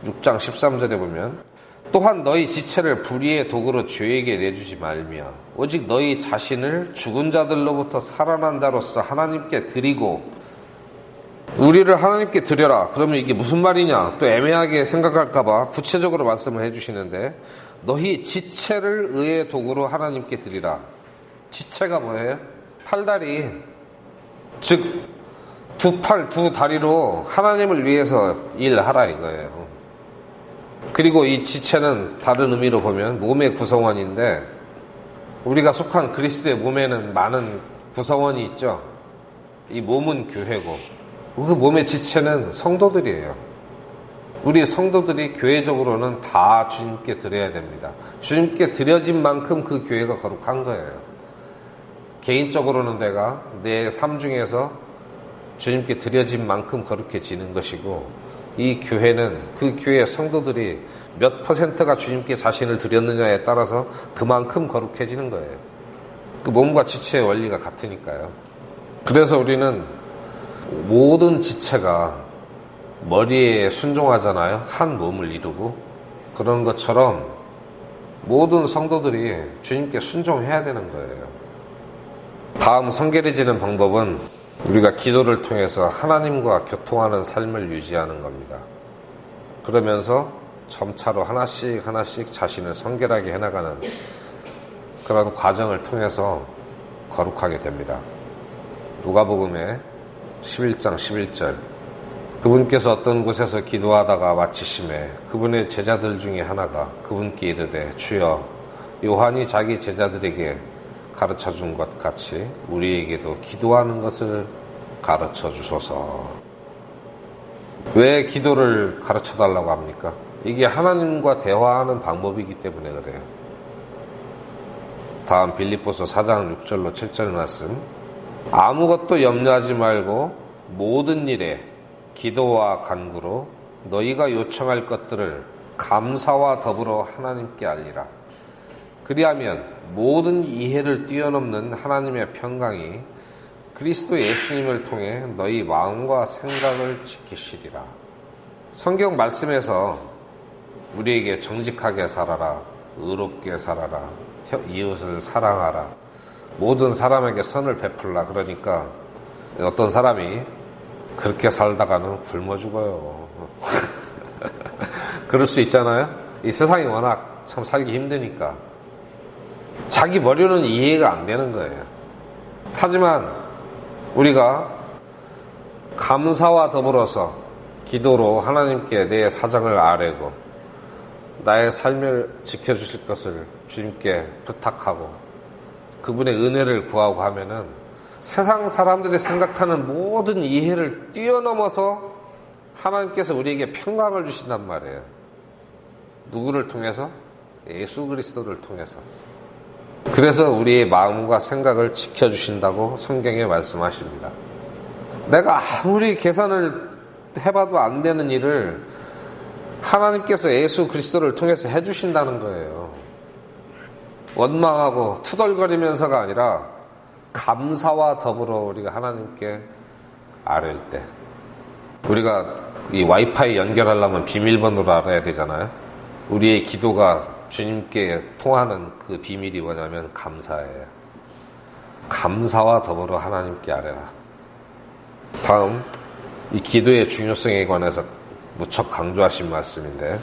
[SPEAKER 1] 6장 13절에 보면 또한 너희 지체를 불의의 도구로 죄에게 내주지 말며 오직 너희 자신을 죽은 자들로부터 살아난 자로서 하나님께 드리고. 우리를 하나님께 드려라. 그러면 이게 무슨 말이냐? 또 애매하게 생각할까봐 구체적으로 말씀을 해주시는데, 너희 지체를 의의 도구로 하나님께 드리라. 지체가 뭐예요? 팔다리. 즉 두 팔, 두 다리로 하나님을 위해서 일하라 이거예요. 그리고 이 지체는 다른 의미로 보면 몸의 구성원인데, 우리가 속한 그리스도의 몸에는 많은 구성원이 있죠. 이 몸은 교회고 그 몸의 지체는 성도들이에요. 우리 성도들이 교회적으로는 다 주님께 드려야 됩니다. 주님께 드려진 만큼 그 교회가 거룩한 거예요. 개인적으로는 내가 내 삶 중에서 주님께 드려진 만큼 거룩해지는 것이고, 이 교회는 그 교회의 성도들이 몇 %가 주님께 자신을 드렸느냐에 따라서 그만큼 거룩해지는 거예요. 그 몸과 지체의 원리가 같으니까요. 그래서 우리는 모든 지체가 머리에 순종하잖아요. 한 몸을 이루고. 그런 것처럼 모든 성도들이 주님께 순종해야 되는 거예요. 다음 성결해지는 방법은 우리가 기도를 통해서 하나님과 교통하는 삶을 유지하는 겁니다. 그러면서 점차로 하나씩 하나씩 자신을 성결하게 해나가는 그런 과정을 통해서 거룩하게 됩니다. 누가복음의 11장 11절, 그분께서 어떤 곳에서 기도하다가 마치심에 그분의 제자들 중에 하나가 그분께 이르되, 주여, 요한이 자기 제자들에게 가르쳐준 것 같이 우리에게도 기도하는 것을 가르쳐 주소서. 왜 기도를 가르쳐달라고 합니까? 이게 하나님과 대화하는 방법이기 때문에 그래요. 다음 빌립보서 4장 6절로 7절 말씀. 아무것도 염려하지 말고 모든 일에 기도와 간구로 너희가 요청할 것들을 감사와 더불어 하나님께 알리라. 그리하면 모든 이해를 뛰어넘는 하나님의 평강이 그리스도 예수님을 통해 너희 마음과 생각을 지키시리라. 성경 말씀에서 우리에게 정직하게 살아라, 의롭게 살아라, 이웃을 사랑하라, 모든 사람에게 선을 베풀라. 그러니까 어떤 사람이 그렇게 살다가는 굶어 죽어요. 그럴 수 있잖아요. 이 세상이 워낙 참 살기 힘드니까 자기 머리로는 이해가 안 되는 거예요. 하지만 우리가 감사와 더불어서 기도로 하나님께 내 사정을 아뢰고 나의 삶을 지켜주실 것을 주님께 부탁하고 그분의 은혜를 구하고 하면은 세상 사람들이 생각하는 모든 이해를 뛰어넘어서 하나님께서 우리에게 평강을 주신단 말이에요. 누구를 통해서? 예수 그리스도를 통해서. 그래서 우리의 마음과 생각을 지켜주신다고 성경에 말씀하십니다. 내가 아무리 계산을 해봐도 안 되는 일을 하나님께서 예수 그리스도를 통해서 해주신다는 거예요. 원망하고 투덜거리면서가 아니라 감사와 더불어 우리가 하나님께 아뢰일 때, 우리가 이 와이파이 연결하려면 비밀번호를 알아야 되잖아요. 우리의 기도가 주님께 통하는 그 비밀이 뭐냐면 감사예요. 감사와 더불어 하나님께 아뢰라. 다음, 이 기도의 중요성에 관해서 무척 강조하신 말씀인데,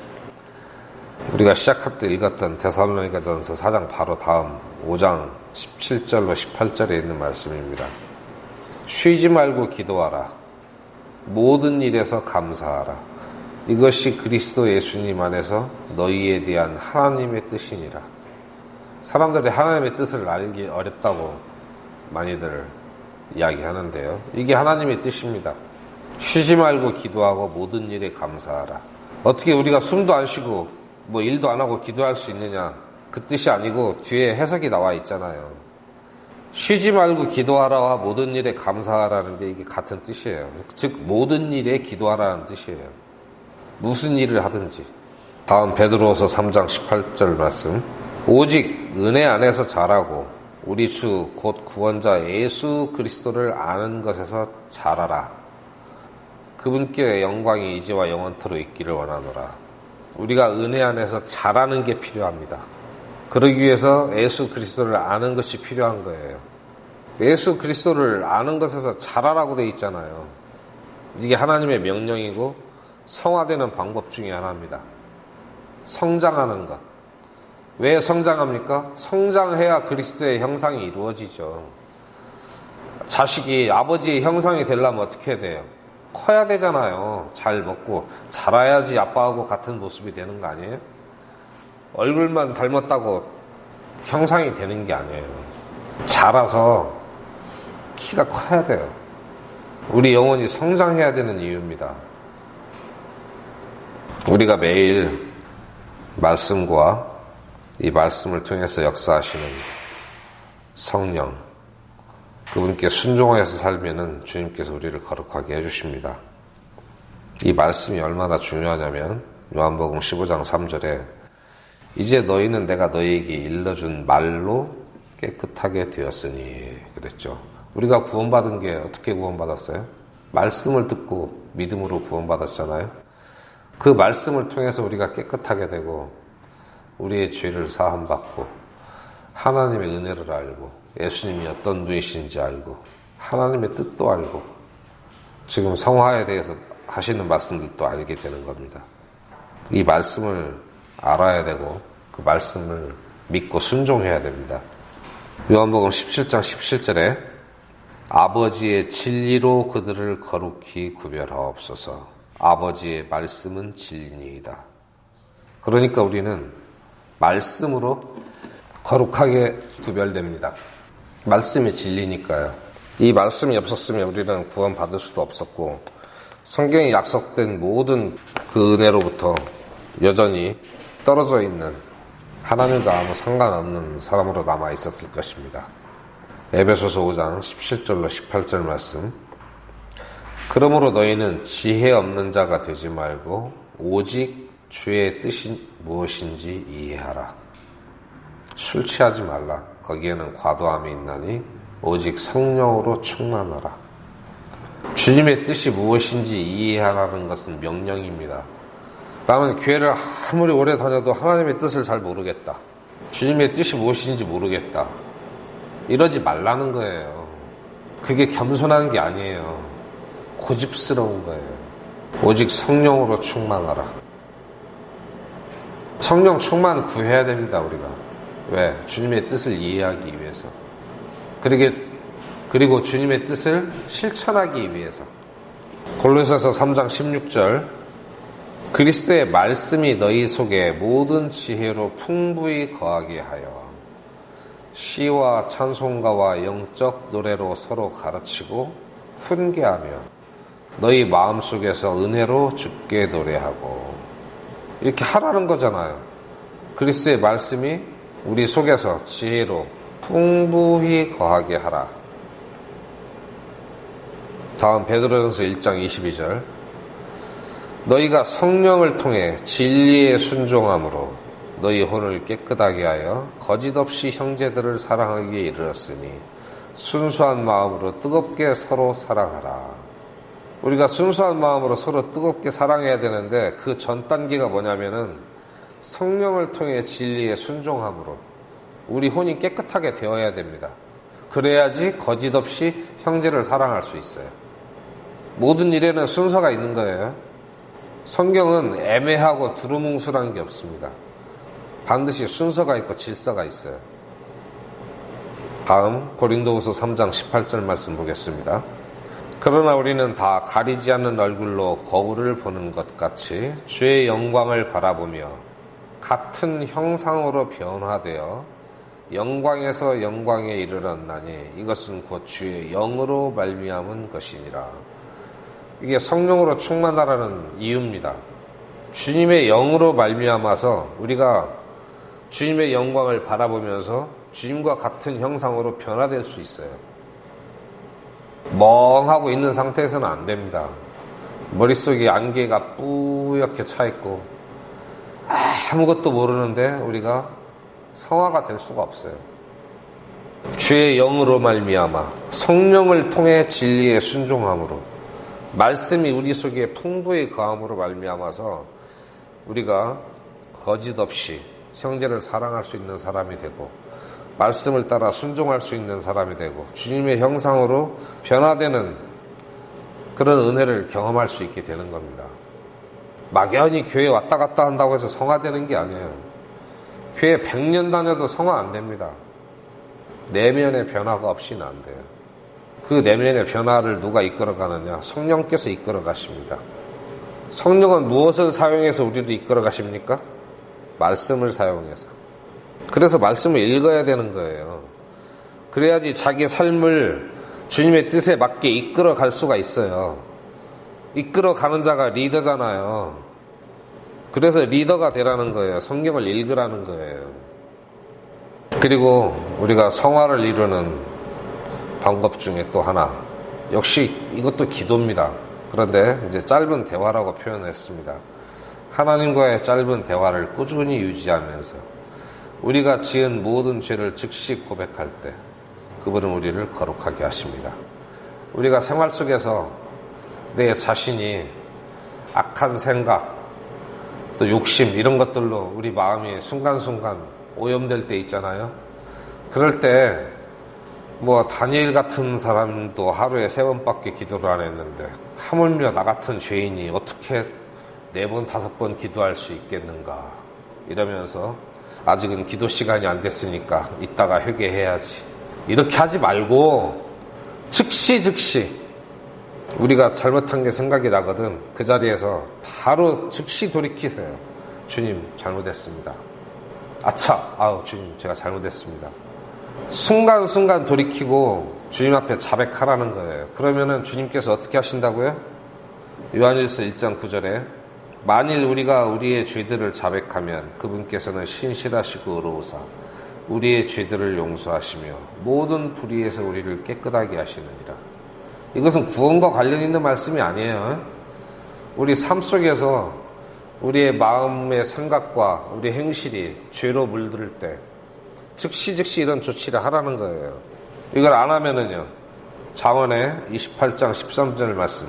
[SPEAKER 1] 우리가 시작할 때 읽었던 데살로니가전서 4장 바로 다음 5장 17절로 18절에 있는 말씀입니다. 쉬지 말고 기도하라. 모든 일에서 감사하라. 이것이 그리스도 예수님 안에서 너희에 대한 하나님의 뜻이니라. 사람들이 하나님의 뜻을 알기 어렵다고 많이들 이야기하는데요. 이게 하나님의 뜻입니다. 쉬지 말고 기도하고 모든 일에 감사하라. 어떻게 우리가 숨도 안 쉬고 뭐 일도 안 하고 기도할 수 있느냐? 그 뜻이 아니고 뒤에 해석이 나와 있잖아요. 쉬지 말고 기도하라와 모든 일에 감사하라는 게 이게 같은 뜻이에요. 즉 모든 일에 기도하라는 뜻이에요. 무슨 일을 하든지. 다음 베드로서 3장 18절 말씀. 오직 은혜 안에서 자라고 우리 주 곧 구원자 예수 그리스도를 아는 것에서 자라라. 그분께 영광이 이제와 영원토록 있기를 원하노라. 우리가 은혜 안에서 자라는 게 필요합니다. 그러기 위해서 예수 그리스도를 아는 것이 필요한 거예요. 예수 그리스도를 아는 것에서 자라라고 되어 있잖아요. 이게 하나님의 명령이고 성화되는 방법 중에 하나입니다. 성장하는 것. 왜 성장합니까? 성장해야 그리스도의 형상이 이루어지죠. 자식이 아버지의 형상이 되려면 어떻게 돼요? 커야 되잖아요. 잘 먹고 자라야지 아빠하고 같은 모습이 되는 거 아니에요? 얼굴만 닮았다고 형상이 되는 게 아니에요. 자라서 키가 커야 돼요. 우리 영혼이 성장해야 되는 이유입니다. 우리가 매일 말씀과 이 말씀을 통해서 역사하시는 성령, 그분께 순종하여서 살면은 주님께서 우리를 거룩하게 해주십니다. 이 말씀이 얼마나 중요하냐면 요한복음 15장 3절에 이제 너희는 내가 너희에게 일러준 말로 깨끗하게 되었으니 그랬죠. 우리가 구원받은 게 어떻게 구원받았어요? 말씀을 듣고 믿음으로 구원받았잖아요. 그 말씀을 통해서 우리가 깨끗하게 되고 우리의 죄를 사함받고 하나님의 은혜를 알고 예수님이 어떤 분이신지 알고 하나님의 뜻도 알고 지금 성화에 대해서 하시는 말씀들도 알게 되는 겁니다. 이 말씀을 알아야 되고 그 말씀을 믿고 순종해야 됩니다. 요한복음 17장 17절에 아버지의 진리로 그들을 거룩히 구별하옵소서. 아버지의 말씀은 진리이다. 그러니까 우리는 말씀으로 거룩하게 구별됩니다. 말씀이 진리니까요. 이 말씀이 없었으면 우리는 구원받을 수도 없었고 성경에 약속된 모든 그 은혜로부터 여전히 떨어져 있는 하나님과 아무 상관없는 사람으로 남아 있었을 것입니다. 에베소서 5장 17절로 18절 말씀. 그러므로 너희는 지혜 없는 자가 되지 말고 오직 주의 뜻이 무엇인지 이해하라. 술 취하지 말라. 거기에는 과도함이 있나니 오직 성령으로 충만하라. 주님의 뜻이 무엇인지 이해하라는 것은 명령입니다. 나는 교회를 아무리 오래 다녀도 하나님의 뜻을 잘 모르겠다. 주님의 뜻이 무엇인지 모르겠다. 이러지 말라는 거예요. 그게 겸손한 게 아니에요. 고집스러운 거예요. 오직 성령으로 충만하라. 성령 충만 구해야 됩니다, 우리가. 왜? 주님의 뜻을 이해하기 위해서. 그리고 주님의 뜻을 실천하기 위해서. 골로새서 3장 16절 그리스도의 말씀이 너희 속에 모든 지혜로 풍부히 거하게 하여 시와 찬송가와 영적 노래로 서로 가르치고 훈계하며 너희 마음속에서 은혜로 주께 노래하고 이렇게 하라는 거잖아요. 그리스도의 말씀이 우리 속에서 지혜로 풍부히 거하게 하라. 다음 베드로전서 1장 22절 너희가 성령을 통해 진리에 순종함으로 너희 혼을 깨끗하게 하여 거짓없이 형제들을 사랑하기에 이르렀으니 순수한 마음으로 뜨겁게 서로 사랑하라. 우리가 순수한 마음으로 서로 뜨겁게 사랑해야 되는데 그 전 단계가 뭐냐면은 성령을 통해 진리에 순종함으로 우리 혼이 깨끗하게 되어야 됩니다. 그래야지 거짓없이 형제를 사랑할 수 있어요. 모든 일에는 순서가 있는 거예요. 성경은 애매하고 두루뭉술한 게 없습니다. 반드시 순서가 있고 질서가 있어요. 다음 고린도후서 3장 18절 말씀 보겠습니다. 그러나 우리는 다 가리지 않는 얼굴로 거울을 보는 것 같이 주의 영광을 바라보며 같은 형상으로 변화되어 영광에서 영광에 이르렀나니 이것은 곧 주의 영으로 말미암은 것이니라. 이게 성령으로 충만하라는 이유입니다. 주님의 영으로 말미암아서 우리가 주님의 영광을 바라보면서 주님과 같은 형상으로 변화될 수 있어요. 멍하고 있는 상태에서는 안 됩니다. 머릿속에 안개가 뿌옇게 차 있고 아무것도 모르는데 우리가 성화가 될 수가 없어요. 주의 영으로 말미암아 성령을 통해 진리에 순종함으로 말씀이 우리 속에 풍부히 거함으로 말미암아서 우리가 거짓 없이 형제를 사랑할 수 있는 사람이 되고 말씀을 따라 순종할 수 있는 사람이 되고 주님의 형상으로 변화되는 그런 은혜를 경험할 수 있게 되는 겁니다. 막연히 교회 왔다 갔다 한다고 해서 성화되는 게 아니에요. 교회 100년 다녀도 성화 안 됩니다. 내면의 변화가 없이는 안 돼요. 그 내면의 변화를 누가 이끌어가느냐? 성령께서 이끌어 가십니다. 성령은 무엇을 사용해서 우리를 이끌어 가십니까? 말씀을 사용해서. 그래서 말씀을 읽어야 되는 거예요. 그래야지 자기 삶을 주님의 뜻에 맞게 이끌어 갈 수가 있어요. 이끌어 가는 자가 리더잖아요. 그래서 리더가 되라는 거예요. 성경을 읽으라는 거예요. 그리고 우리가 성화를 이루는 방법 중에 또 하나, 역시 이것도 기도입니다. 그런데 이제 짧은 대화라고 표현했습니다. 하나님과의 짧은 대화를 꾸준히 유지하면서 우리가 지은 모든 죄를 즉시 고백할 때 그분은 우리를 거룩하게 하십니다. 우리가 생활 속에서 내 자신이 악한 생각, 또 욕심 이런 것들로 우리 마음이 순간순간 오염될 때 있잖아요. 그럴 때 다니엘 같은 사람도 하루에 3번밖에 기도를 안 했는데 하물며 나 같은 죄인이 어떻게 4번, 5번 기도할 수 있겠는가 이러면서 아직은 기도 시간이 안 됐으니까 이따가 회개해야지 이렇게 하지 말고 즉시 우리가 잘못한 게 생각이 나거든 그 자리에서 바로 즉시 돌이키세요. 주님 잘못했습니다. 주님 제가 잘못했습니다. 순간순간 돌이키고 주님 앞에 자백하라는 거예요. 그러면은 주님께서 어떻게 하신다고요? 요한일서 1장 9절에 만일 우리가 우리의 죄들을 자백하면 그분께서는 신실하시고 의로우사 우리의 죄들을 용서하시며 모든 불의에서 우리를 깨끗하게 하시느니라. 이것은 구원과 관련 있는 말씀이 아니에요. 우리 삶 속에서 우리의 마음의 생각과 우리 행실이 죄로 물들 때 즉시 이런 조치를 하라는 거예요. 이걸 안 하면은요, 잠언의 28장 13절 말씀.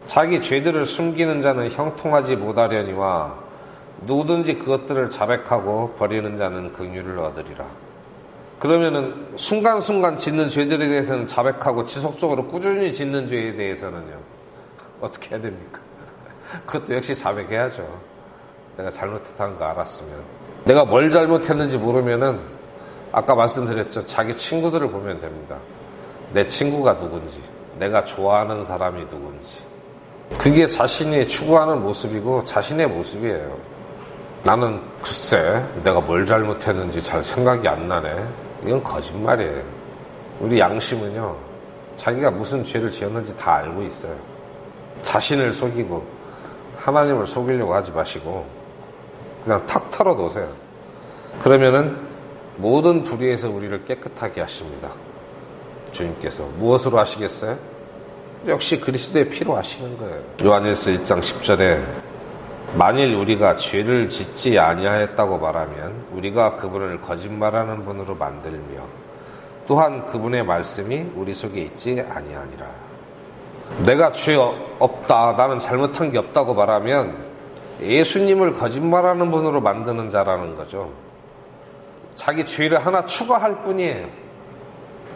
[SPEAKER 1] 자기 죄들을 숨기는 자는 형통하지 못하려니와 누구든지 그것들을 자백하고 버리는 자는 긍휼을 얻으리라. 그러면은 순간순간 짓는 죄들에 대해서는 자백하고 지속적으로 꾸준히 짓는 죄에 대해서는요, 어떻게 해야 됩니까? 그것도 역시 자백해야죠. 내가 잘못했다는 거 알았으면. 내가 뭘 잘못했는지 모르면은 아까 말씀드렸죠. 자기 친구들을 보면 됩니다. 내 친구가 누군지, 내가 좋아하는 사람이 누군지. 그게 자신이 추구하는 모습이고 자신의 모습이에요. 나는 글쎄 내가 뭘 잘못했는지 잘 생각이 안 나네. 이건 거짓말이에요. 우리 양심은요, 자기가 무슨 죄를 지었는지 다 알고 있어요. 자신을 속이고 하나님을 속이려고 하지 마시고 그냥 탁 털어놓으세요. 그러면은 모든 불의에서 우리를 깨끗하게 하십니다. 주님께서 무엇으로 하시겠어요? 역시 그리스도의 피로 하시는 거예요. 요한일서 1장 10절에 만일 우리가 죄를 짓지 아니하였다고 말하면 우리가 그분을 거짓말하는 분으로 만들며 또한 그분의 말씀이 우리 속에 있지 아니하니라. 내가 죄 없다, 나는 잘못한 게 없다고 말하면 예수님을 거짓말하는 분으로 만드는 자라는 거죠. 자기 죄를 하나 추가할 뿐이에요.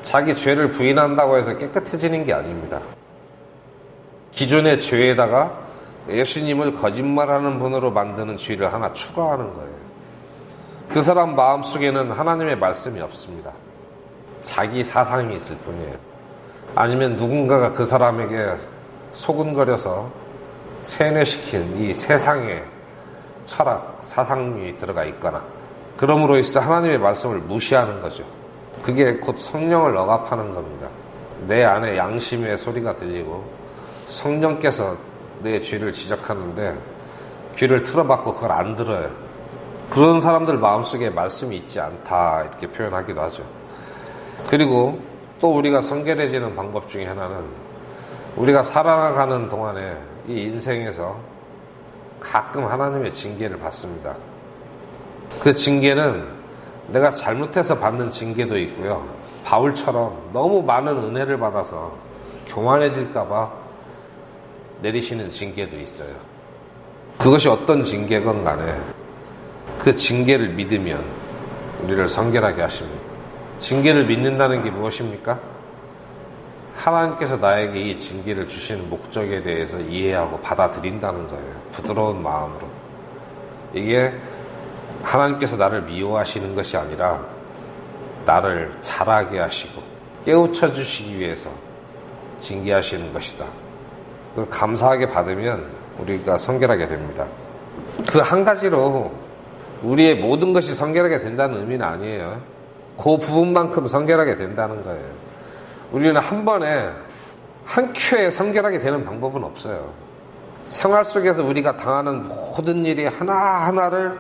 [SPEAKER 1] 자기 죄를 부인한다고 해서 깨끗해지는 게 아닙니다. 기존의 죄에다가 예수님을 거짓말하는 분으로 만드는 죄를 하나 추가하는 거예요. 그 사람 마음속에는 하나님의 말씀이 없습니다. 자기 사상이 있을 뿐이에요. 아니면 누군가가 그 사람에게 소근거려서 세뇌시킨 이 세상의 철학, 사상이 들어가 있거나 그럼으로 인해 하나님의 말씀을 무시하는 거죠. 그게 곧 성령을 억압하는 겁니다. 내 안에 양심의 소리가 들리고 성령께서 내 죄를 지적하는데 귀를 틀어박고 그걸 안 들어요. 그런 사람들 마음속에 말씀이 있지 않다 이렇게 표현하기도 하죠. 그리고 또 우리가 성결해지는 방법 중에 하나는 우리가 살아가는 동안에 이 인생에서 가끔 하나님의 징계를 받습니다. 그 징계는 내가 잘못해서 받는 징계도 있고요. 바울처럼 너무 많은 은혜를 받아서 교만해질까봐 내리시는 징계도 있어요. 그것이 어떤 징계건 간에 그 징계를 믿으면 우리를 성결하게 하십니다. 징계를 믿는다는 게 무엇입니까? 하나님께서 나에게 이 징계를 주시는 목적에 대해서 이해하고 받아들인다는 거예요. 부드러운 마음으로. 이게 하나님께서 나를 미워하시는 것이 아니라 나를 자라게 하시고 깨우쳐 주시기 위해서 징계하시는 것이다. 그걸 감사하게 받으면 우리가 성결하게 됩니다. 그 한 가지로 우리의 모든 것이 성결하게 된다는 의미는 아니에요. 그 부분만큼 성결하게 된다는 거예요. 우리는 한 번에 한 큐에 성결하게 되는 방법은 없어요. 생활 속에서 우리가 당하는 모든 일이 하나하나를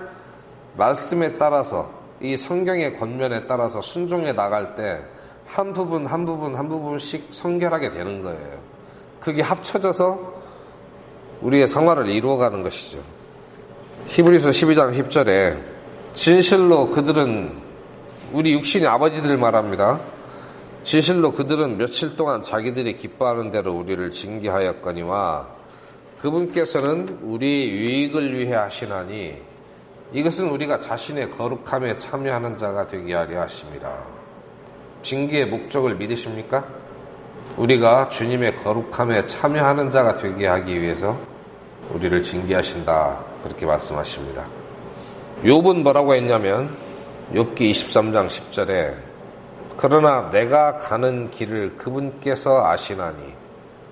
[SPEAKER 1] 말씀에 따라서 이 성경의 권면에 따라서 순종해 나갈 때 한 부분씩 성결하게 되는 거예요. 그게 합쳐져서 우리의 생활을 이루어가는 것이죠. 히브리서 12장 10절에 진실로 그들은 우리 육신의 아버지들 말합니다. 진실로 그들은 며칠 동안 자기들이 기뻐하는 대로 우리를 징계하였거니와 그분께서는 우리 유익을 위해 하시나니 이것은 우리가 자신의 거룩함에 참여하는 자가 되게 하려 하심이라. 징계의 목적을 믿으십니까? 우리가 주님의 거룩함에 참여하는 자가 되게 하기 위해서 우리를 징계하신다. 그렇게 말씀하십니다. 욥은 뭐라고 했냐면 욥기 23장 10절에 그러나 내가 가는 길을 그분께서 아시나니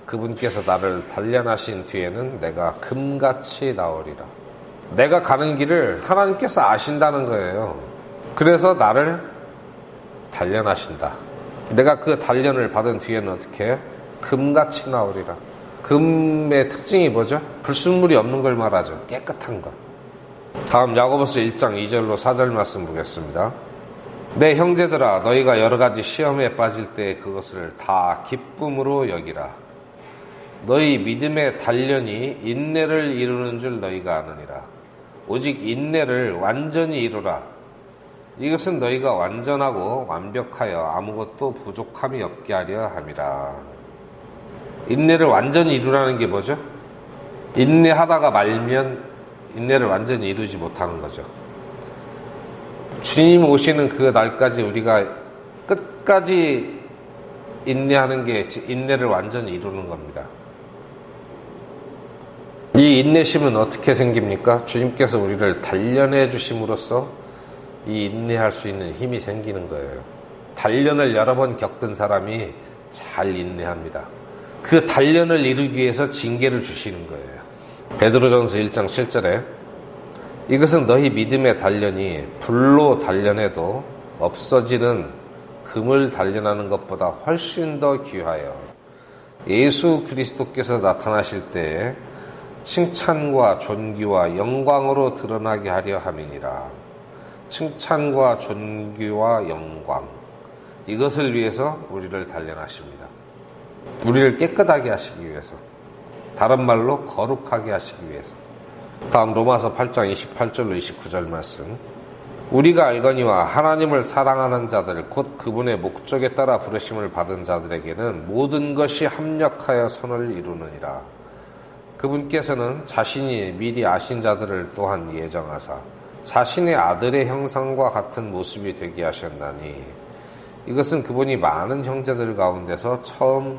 [SPEAKER 1] 그분께서 나를 단련하신 뒤에는 내가 금같이 나오리라. 내가 가는 길을 하나님께서 아신다는 거예요. 그래서 나를 단련하신다. 내가 그 단련을 받은 뒤에는 어떻게 해요? 금같이 나오리라. 금의 특징이 뭐죠? 불순물이 없는 걸 말하죠. 깨끗한 것. 다음 야고보서 1장 2절로 4절 말씀 보겠습니다. 내 형제들아 너희가 여러 가지 시험에 빠질 때 그것을 다 기쁨으로 여기라. 너희 믿음의 단련이 인내를 이루는 줄 너희가 아느니라. 오직 인내를 완전히 이루라. 이것은 너희가 완전하고 완벽하여 아무것도 부족함이 없게 하려 함이라. 인내를 완전히 이루라는 게 뭐죠? 인내하다가 말면 인내를 완전히 이루지 못하는 거죠. 주님 오시는 그 날까지 우리가 끝까지 인내하는 게 인내를 완전히 이루는 겁니다. 이 인내심은 어떻게 생깁니까? 주님께서 우리를 단련해 주심으로써 이 인내할 수 있는 힘이 생기는 거예요. 단련을 여러 번 겪은 사람이 잘 인내합니다. 그 단련을 이루기 위해서 징계를 주시는 거예요. 베드로전서 1장 7절에 이것은 너희 믿음의 단련이 불로 단련해도 없어지는 금을 단련하는 것보다 훨씬 더 귀하여 예수 그리스도께서 나타나실 때에 칭찬과 존귀와 영광으로 드러나게 하려 함이니라. 칭찬과 존귀와 영광, 이것을 위해서 우리를 단련하십니다. 우리를 깨끗하게 하시기 위해서, 다른 말로 거룩하게 하시기 위해서. 다음 로마서 8장 28절로 29절 말씀. 우리가 알거니와 하나님을 사랑하는 자들 곧 그분의 목적에 따라 부르심을 받은 자들에게는 모든 것이 합력하여 선을 이루느니라. 그분께서는 자신이 미리 아신 자들을 또한 예정하사 자신의 아들의 형상과 같은 모습이 되게 하셨나니 이것은 그분이 많은 형제들 가운데서 처음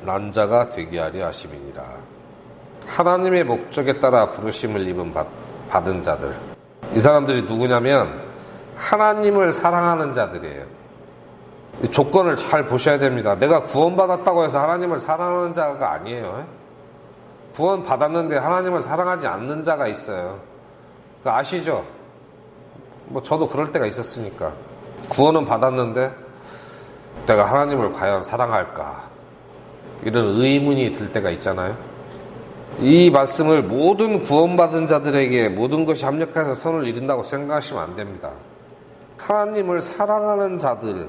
[SPEAKER 1] 난 자가 되게 하려 하심이니라. 하나님의 목적에 따라 부르심을 받은 자들, 이 사람들이 누구냐면 하나님을 사랑하는 자들이에요. 이 조건을 잘 보셔야 됩니다. 내가 구원받았다고 해서 하나님을 사랑하는 자가 아니에요. 구원받았는데 하나님을 사랑하지 않는 자가 있어요. 그거 아시죠? 저도 그럴 때가 있었으니까. 구원은 받았는데 내가 하나님을 과연 사랑할까? 이런 의문이 들 때가 있잖아요. 이 말씀을 모든 구원받은 자들에게 모든 것이 합력해서 선을 이룬다고 생각하시면 안 됩니다. 하나님을 사랑하는 자들,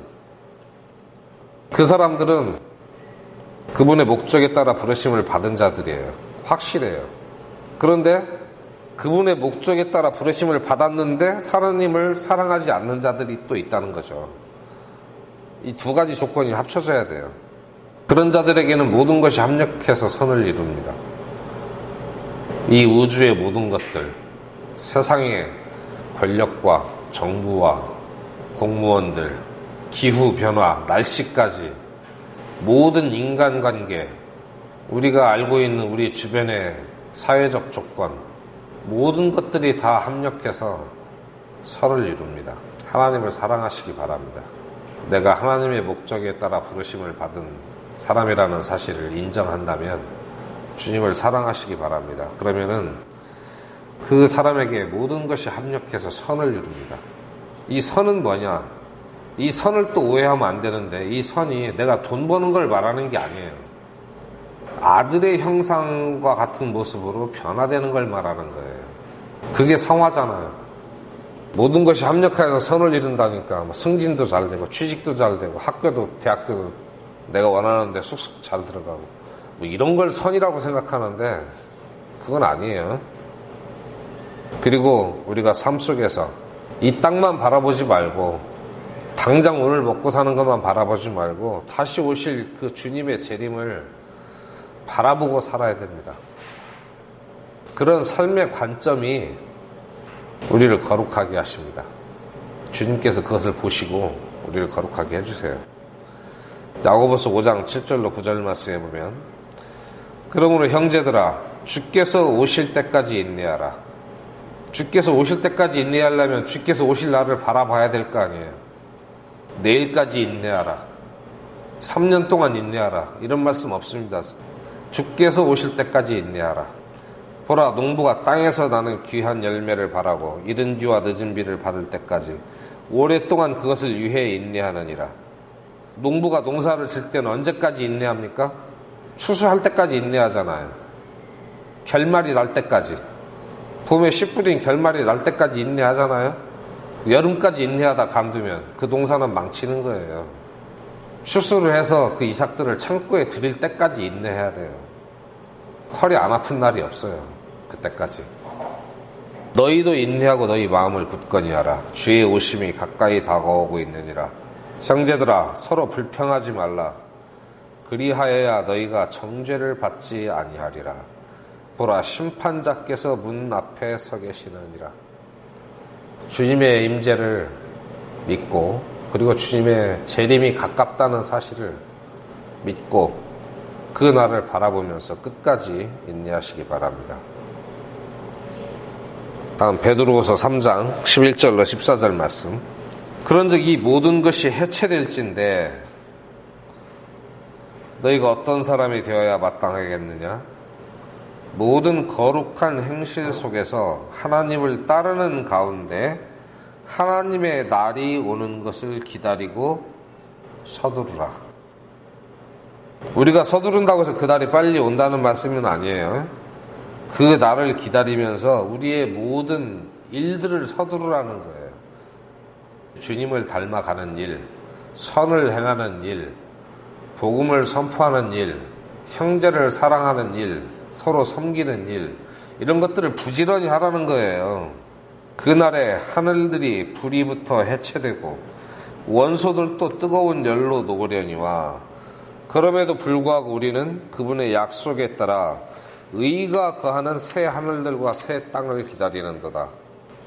[SPEAKER 1] 그 사람들은 그분의 목적에 따라 부르심을 받은 자들이에요. 확실해요. 그런데 그분의 목적에 따라 부르심을 받았는데 하나님을 사랑하지 않는 자들이 또 있다는 거죠. 이 두 가지 조건이 합쳐져야 돼요. 그런 자들에게는 모든 것이 합력해서 선을 이룹니다. 이 우주의 모든 것들, 세상의 권력과 정부와 공무원들, 기후변화, 날씨까지 모든 인간관계, 우리가 알고 있는 우리 주변의 사회적 조건, 모든 것들이 다 합력해서 선을 이룹니다. 하나님을 사랑하시기 바랍니다. 내가 하나님의 목적에 따라 부르심을 받은 사람이라는 사실을 인정한다면 주님을 사랑하시기 바랍니다. 그러면은 그 사람에게 모든 것이 합력해서 선을 이룹니다. 이 선은 뭐냐? 이 선을 또 오해하면 안 되는데, 이 선이 내가 돈 버는 걸 말하는 게 아니에요. 아들의 형상과 같은 모습으로 변화되는 걸 말하는 거예요. 그게 성화잖아요. 모든 것이 합력해서 선을 이룬다니까 승진도 잘 되고 취직도 잘 되고 학교도 대학교도 내가 원하는 데 쑥쑥 잘 들어가고 이런 걸 선이라고 생각하는데 그건 아니에요. 그리고 우리가 삶 속에서 이 땅만 바라보지 말고 당장 오늘 먹고 사는 것만 바라보지 말고 다시 오실 그 주님의 재림을 바라보고 살아야 됩니다. 그런 삶의 관점이 우리를 거룩하게 하십니다. 주님께서 그것을 보시고 우리를 거룩하게 해주세요. 야고보서 5장 7절로 9절 말씀에 보면 그러므로 형제들아 주께서 오실 때까지 인내하라. 주께서 오실 때까지 인내하려면 주께서 오실 날을 바라봐야 될 거 아니에요. 내일까지 인내하라. 3년 동안 인내하라. 이런 말씀 없습니다. 주께서 오실 때까지 인내하라. 보라, 농부가 땅에서 나는 귀한 열매를 바라고 이른 비와 늦은 비를 받을 때까지 오랫동안 그것을 위해 인내하느니라. 농부가 농사를 질 때는 언제까지 인내합니까? 추수할 때까지 인내하잖아요. 결말이 날 때까지. 봄에 씨 뿌린 결말이 날 때까지 인내하잖아요. 여름까지 인내하다 간두면 그 농사는 망치는 거예요. 추수를 해서 그 이삭들을 창고에 들일 때까지 인내해야 돼요. 허리 안 아픈 날이 없어요. 그때까지. 너희도 인내하고 너희 마음을 굳건히 하라. 주의 오심이 가까이 다가오고 있느니라. 형제들아, 서로 불평하지 말라. 그리하여야 너희가 정죄를 받지 아니하리라. 보라, 심판자께서 문 앞에 서 계시느니라. 주님의 임재를 믿고, 그리고 주님의 재림이 가깝다는 사실을 믿고 그 날을 바라보면서 끝까지 인내하시기 바랍니다. 다음 베드로후서 3장 11절로 14절 말씀. 그런즉 이 모든 것이 해체될진데 너희가 어떤 사람이 되어야 마땅하겠느냐? 모든 거룩한 행실 속에서 하나님을 따르는 가운데 하나님의 날이 오는 것을 기다리고 서두르라. 우리가 서두른다고 해서 그 날이 빨리 온다는 말씀은 아니에요. 그 날을 기다리면서 우리의 모든 일들을 서두르라는 거예요. 주님을 닮아가는 일, 선을 행하는 일, 복음을 선포하는 일, 형제를 사랑하는 일, 서로 섬기는 일, 이런 것들을 부지런히 하라는 거예요. 그날에 하늘들이 불이부터 해체되고 원소들도 뜨거운 열로 녹으려니와 그럼에도 불구하고 우리는 그분의 약속에 따라 의가 거하는 새 하늘들과 새 땅을 기다리는도다.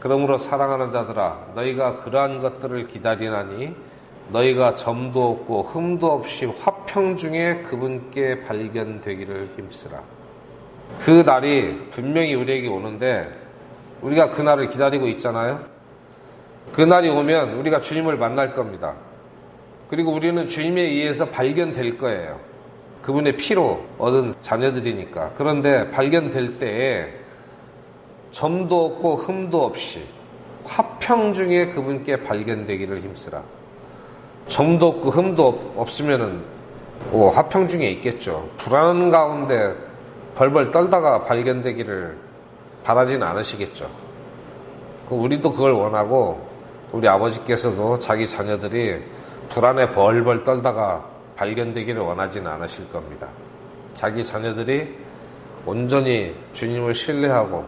[SPEAKER 1] 그러므로 사랑하는 자들아, 너희가 그러한 것들을 기다리나니 너희가 점도 없고 흠도 없이 화평 중에 그분께 발견되기를 힘쓰라. 그 날이 분명히 우리에게 오는데 우리가 그 날을 기다리고 있잖아요. 그 날이 오면 우리가 주님을 만날 겁니다. 그리고 우리는 주님에 의해서 발견될 거예요. 그분의 피로 얻은 자녀들이니까. 그런데 발견될 때에 점도 없고 흠도 없이 화평 중에 그분께 발견되기를 힘쓰라. 점도 없고 흠도 없으면은 화평 중에 있겠죠. 불안 가운데 벌벌 떨다가 발견되기를 바라지는 않으시겠죠. 우리도 그걸 원하고 우리 아버지께서도 자기 자녀들이 불안에 벌벌 떨다가 발견되기를 원하지는 않으실 겁니다. 자기 자녀들이 온전히 주님을 신뢰하고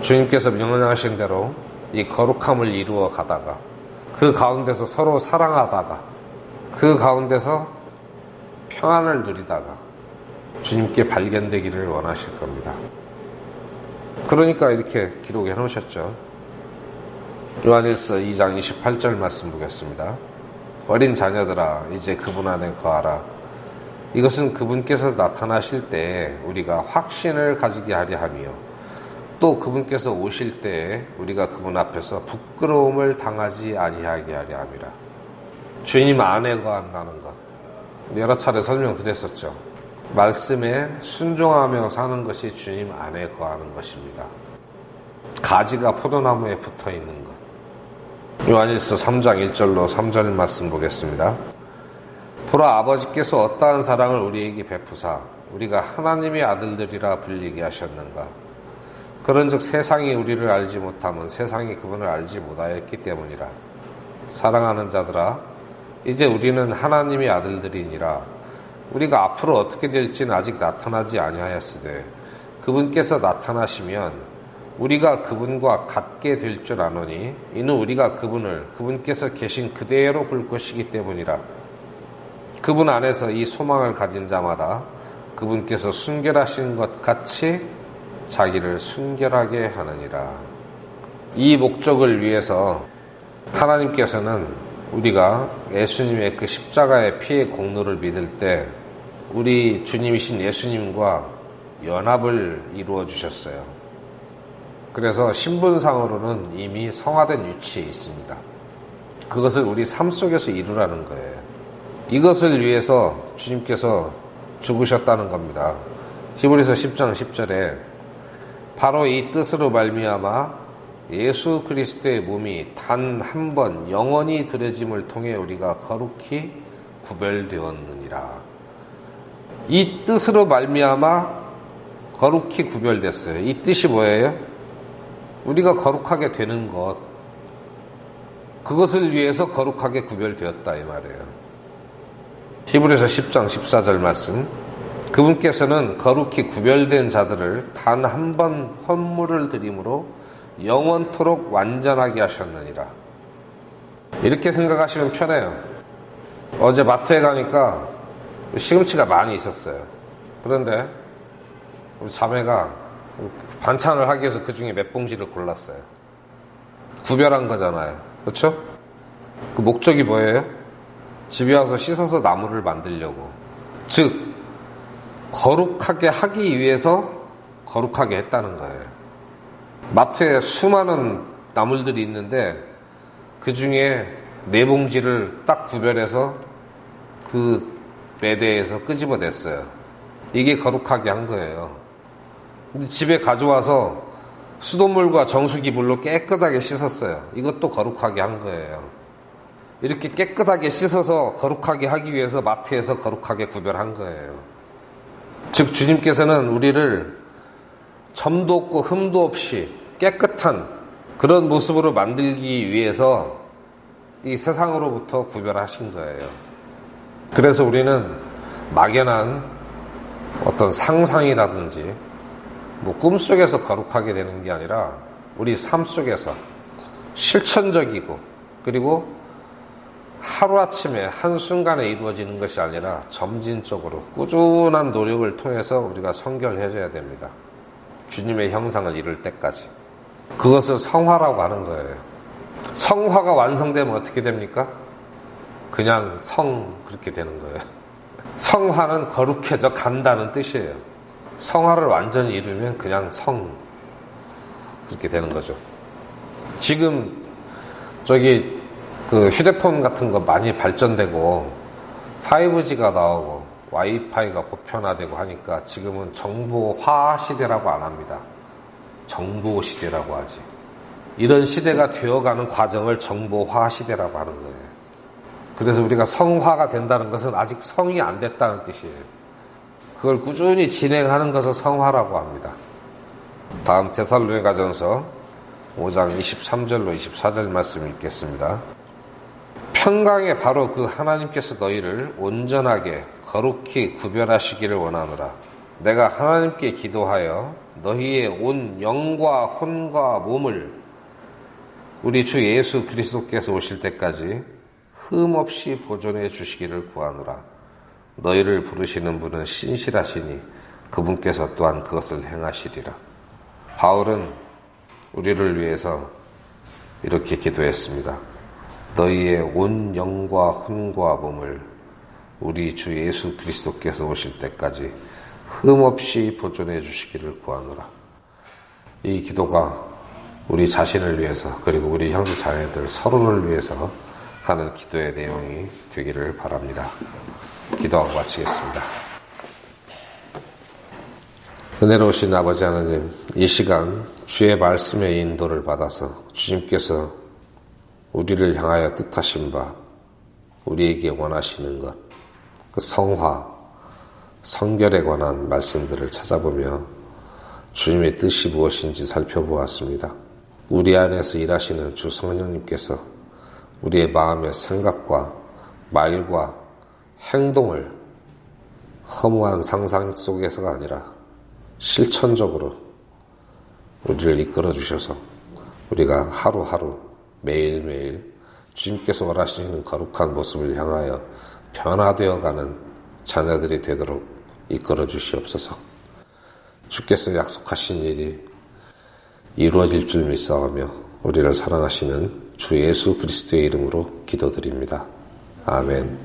[SPEAKER 1] 주님께서 명령하신 대로 이 거룩함을 이루어 가다가 그 가운데서 서로 사랑하다가 그 가운데서 평안을 누리다가 주님께 발견되기를 원하실 겁니다. 그러니까 이렇게 기록해 놓으셨죠. 요한일서 2장 28절 말씀 보겠습니다. 어린 자녀들아, 이제 그분 안에 거하라. 이것은 그분께서 나타나실 때에 우리가 확신을 가지게 하려 하며 또 그분께서 오실 때에 우리가 그분 앞에서 부끄러움을 당하지 아니하게 하려 함이라. 주님 안에 거한다는 것 여러 차례 설명드렸었죠. 말씀에 순종하며 사는 것이 주님 안에 거하는 것입니다. 가지가 포도나무에 붙어있는 것. 요한일서 3장 1절로 3절 말씀 보겠습니다. 보라, 아버지께서 어떠한 사랑을 우리에게 베푸사 우리가 하나님의 아들들이라 불리게 하셨는가. 그런즉 세상이 우리를 알지 못하면 세상이 그분을 알지 못하였기 때문이라. 사랑하는 자들아, 이제 우리는 하나님의 아들들이니라. 우리가 앞으로 어떻게 될지는 아직 나타나지 아니하였으되 그분께서 나타나시면 우리가 그분과 같게 될 줄 아노니 이는 우리가 그분께서 계신 그대로 볼 것이기 때문이라. 그분 안에서 이 소망을 가진 자마다 그분께서 순결하신 것 같이 자기를 순결하게 하느니라. 이 목적을 위해서 하나님께서는 우리가 예수님의 그 십자가의 피의 공로를 믿을 때 우리 주님이신 예수님과 연합을 이루어 주셨어요. 그래서 신분상으로는 이미 성화된 위치에 있습니다. 그것을 우리 삶 속에서 이루라는 거예요. 이것을 위해서 주님께서 죽으셨다는 겁니다. 히브리서 10장 10절에 바로 이 뜻으로 말미암아 예수 그리스도의 몸이 단 한 번 영원히 드려짐을 통해 우리가 거룩히 구별되었느니라. 이 뜻으로 말미암아 거룩히 구별됐어요. 이 뜻이 뭐예요? 우리가 거룩하게 되는 것, 그것을 위해서 거룩하게 구별되었다 이 말이에요. 히브리서 10장 14절 말씀. 그분께서는 거룩히 구별된 자들을 단 한 번 헌물을 드림으로 영원토록 완전하게 하셨느니라. 이렇게 생각하시면 편해요. 어제 마트에 가니까 시금치가 많이 있었어요. 그런데 우리 자매가 반찬을 하기 위해서 그 중에 몇 봉지를 골랐어요. 구별한 거잖아요. 그렇죠? 그 목적이 뭐예요? 집에 와서 씻어서 나물을 만들려고. 즉 거룩하게 하기 위해서 거룩하게 했다는 거예요. 마트에 수많은 나물들이 있는데 그 중에 4봉지를 딱 구별해서 그 매대에서 끄집어냈어요. 이게 거룩하게 한 거예요. 근데 집에 가져와서 수돗물과 정수기 물로 깨끗하게 씻었어요. 이것도 거룩하게 한 거예요. 이렇게 깨끗하게 씻어서 거룩하게 하기 위해서 마트에서 거룩하게 구별한 거예요. 즉 주님께서는 우리를 점도 없고 흠도 없이 깨끗한 그런 모습으로 만들기 위해서 이 세상으로부터 구별하신 거예요. 그래서 우리는 막연한 어떤 상상이라든지 꿈속에서 거룩하게 되는 게 아니라 우리 삶 속에서 실천적이고 그리고 하루아침에 한순간에 이루어지는 것이 아니라 점진적으로 꾸준한 노력을 통해서 우리가 성결해져야 됩니다. 주님의 형상을 이룰 때까지. 그것을 성화라고 하는 거예요. 성화가 완성되면 어떻게 됩니까? 그냥 그렇게 되는 거예요. 성화는 거룩해져 간다는 뜻이에요. 성화를 완전히 이루면 그냥 그렇게 되는 거죠. 지금 그 휴대폰 같은 거 많이 발전되고 5G가 나오고 와이파이가 보편화되고 하니까 지금은 정보화 시대라고 안 합니다. 정보 시대라고 하지. 이런 시대가 되어가는 과정을 정보화 시대라고 하는 거예요. 그래서 우리가 성화가 된다는 것은 아직 성이 안 됐다는 뜻이에요. 그걸 꾸준히 진행하는 것을 성화라고 합니다. 다음 데살로니가전서 5장 23절로 24절 말씀 읽겠습니다. 평강에 바로 그 하나님께서 너희를 온전하게 거룩히 구별하시기를 원하노라. 내가 하나님께 기도하여 너희의 온 영과 혼과 몸을 우리 주 예수 그리스도께서 오실 때까지 흠없이 보존해 주시기를 구하노라. 너희를 부르시는 분은 신실하시니 그분께서 또한 그것을 행하시리라. 바울은 우리를 위해서 이렇게 기도했습니다. 너희의 온 영과 혼과 몸을 우리 주 예수 그리스도께서 오실 때까지 흠없이 보존해 주시기를 구하노라. 이 기도가 우리 자신을 위해서 그리고 우리 형제 자매들 서로를 위해서 하는 기도의 내용이 되기를 바랍니다. 기도하고 마치겠습니다. 은혜로우신 아버지 하나님, 이 시간 주의 말씀의 인도를 받아서 주님께서 우리를 향하여 뜻하신 바, 우리에게 원하시는 것, 그 성화, 성결에 관한 말씀들을 찾아보며 주님의 뜻이 무엇인지 살펴보았습니다. 우리 안에서 일하시는 주 성령님께서 우리의 마음의 생각과 말과 행동을 허무한 상상 속에서가 아니라 실천적으로 우리를 이끌어 주셔서 우리가 하루하루 매일매일 주님께서 원하시는 거룩한 모습을 향하여 변화되어가는 자녀들이 되도록 이끌어 주시옵소서. 주께서 약속하신 일이 이루어질 줄 믿사오며 우리를 사랑하시는 주 예수 그리스도의 이름으로 기도드립니다. 아멘.